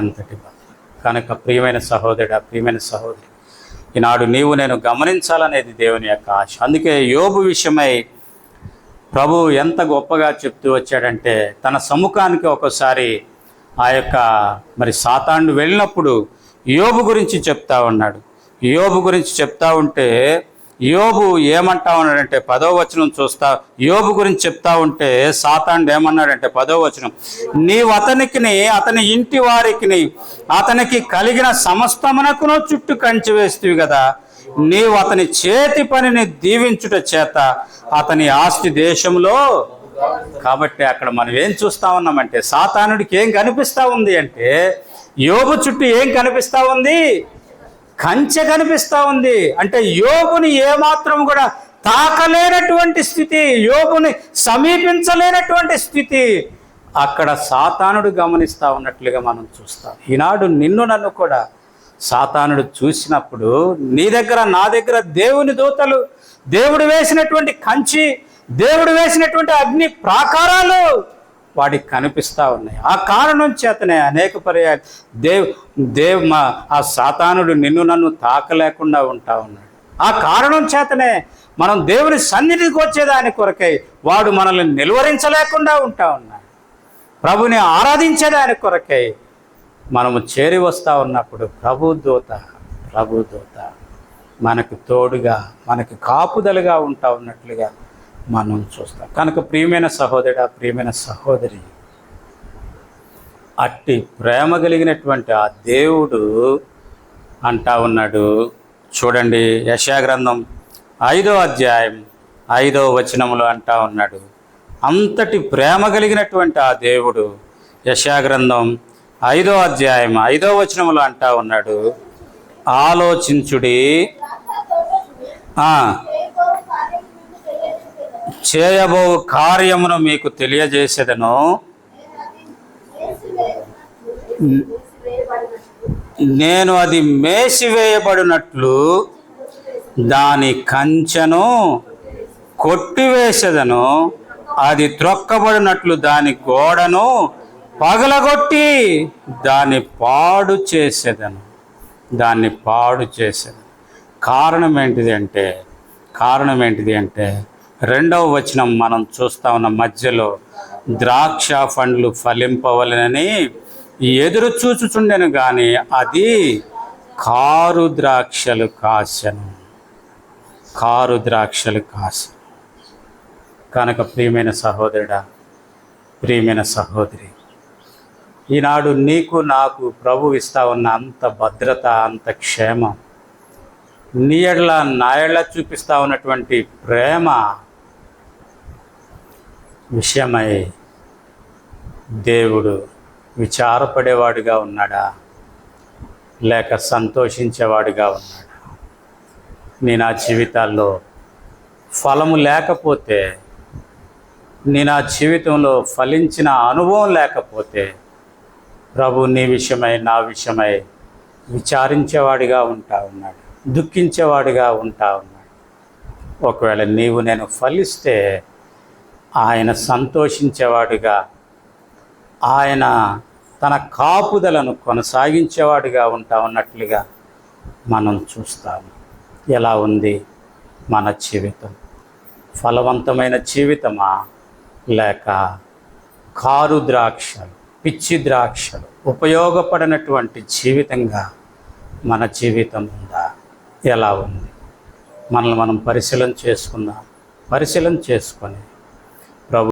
ఎంతటి భద్రత. కనుక ప్రియమైన సహోదరుడు, ప్రియమైన సహోదరి, ఈనాడు నీవు నేను గమనించాలనేది దేవుని యొక్క ఆశ. అందుకే యోబు విషయమై ప్రభు ఎంత గొప్పగా చెప్తూ వచ్చాడంటే, తన సముఖానికి ఒకసారి ఆ యొక్క సాతాను వెళ్ళినప్పుడు యోబు గురించి చెప్తా ఉన్నాడు. యోబు గురించి చెప్తా ఉంటే యోబు ఏమంటా ఉన్నాడంటే 10వ వచనం చూస్తా, యోబు గురించి చెప్తా ఉంటే సాతాను ఏమన్నాడంటే 10వ వచనం, నీవు అతనికిని అతని ఇంటి వారికి అతనికి కలిగిన సమస్తమునకును చుట్టూ కంచి వేస్తేవి కదా, నీవు అతని చేతి పనిని దీవించుట చేత అతని ఆస్తి దేశంలో. కాబట్టి అక్కడ మనం ఏం చూస్తా ఉన్నామంటే, సాతానుడికి ఏం కనిపిస్తా ఉంది అంటే యోబు చుట్టూ ఏం కనిపిస్తా ఉంది, కంచె కనిపిస్తా ఉంది. అంటే యోబుని ఏమాత్రం కూడా తాకలేనటువంటి స్థితి, యోబుని సమీపించలేనటువంటి స్థితి అక్కడ సాతానుడు గమనిస్తా ఉన్నట్లుగా మనం చూస్తాం. ఈనాడు నిన్ను నన్ను కూడా సాతానుడు చూసినప్పుడు నీ దగ్గర నా దగ్గర దేవుని దూతలు, దేవుడు వేసినటువంటి కంచి, దేవుడు వేసినటువంటి అగ్ని ప్రాకారాలు వాడికి కనిపిస్తూ ఉన్నాయి. ఆ కారణం చేతనే అనేక పర్యాలు ఆ సాతానుడు నిన్ను నన్ను తాకలేకుండా ఉంటా ఉన్నాడు. ఆ కారణం చేతనే మనం దేవుని సన్నిధికి వచ్చేదాని కొరకై వాడు మనల్ని నిలువరించలేకుండా ఉంటా ఉన్నాడు. ప్రభుని ఆరాధించేదాని కొరకై మనము చేరి వస్తూ ఉన్నప్పుడు ప్రభుదూత మనకు తోడుగా మనకు కాపుదలుగా ఉంటా ఉన్నట్లుగా మనం చూస్తాం. కనుక ప్రియమైన సహోదరుడా, ప్రియమైన సహోదరి, అట్టి ప్రేమ కలిగినటువంటి ఆ దేవుడు అంటా ఉన్నాడు. చూడండి, యెషయా గ్రంథం 5వ అధ్యాయం 5వ వచనములో అంటా ఉన్నాడు. అంతటి ప్రేమ కలిగినటువంటి ఆ దేవుడు యెషయా గ్రంథం 5వ అధ్యాయం 5వ వచనములో అంటా ఉన్నాడు, ఆలోచించుడి, చేయబో కార్యమును మీకు తెలియజేసేదను, నేను అది మేసివేయబడినట్లు దాని కంచెను కొట్టివేసేదను, అది త్రొక్కబడినట్లు దాని గోడను పగలగొట్టి దాన్ని పాడు చేసేదను. కారణం ఏంటిది అంటే 2వ వచనం మనం చూస్తా ఉన్న మధ్యలో, ద్రాక్ష పండ్లు ఫలింపవలనని ఎదురు చూచుచుండెను కానీ అది కారు ద్రాక్షలు కాసెను. కనుక ప్రియమైన సహోదరుడా, ప్రియమైన సహోదరి, ఈనాడు నీకు నాకు ప్రభు ఇస్తా ఉన్న అంత భద్రత, అంత క్షేమం, నీ ఎడల నా ఎడల చూపిస్తా ఉన్నటువంటి ప్రేమ విషయమై దేవుడు విచారపడేవాడిగా ఉన్నాడా లేక సంతోషించేవాడిగా ఉన్నాడా? నీ నా జీవితాల్లో ఫలము లేకపోతే, నీ నా జీవితంలో ఫలించిన అనుభవం లేకపోతే ప్రభు నీ విషయమై నా విషయమై విచారించేవాడిగా ఉంటా ఉన్నాడు, దుఃఖించేవాడిగా ఉంటా ఉన్నాడు. ఒకవేళ నీవు నేను ఫలిస్తే ఆయన సంతోషించేవాడిగా, ఆయన తన కాపుదలను కొనసాగించేవాడిగా ఉంటా ఉన్నట్లుగా మనం చూస్తాము. ఎలా ఉంది మన జీవితం? ఫలవంతమైన జీవితమా లేక కారు ద్రాక్షలు, పిచ్చి ద్రాక్షలు, ఉపయోగపడినటువంటి జీవితంగా మన జీవితం ఉందా? ఎలా ఉంది? మనల్ని మనం పరిశీలన చేసుకొని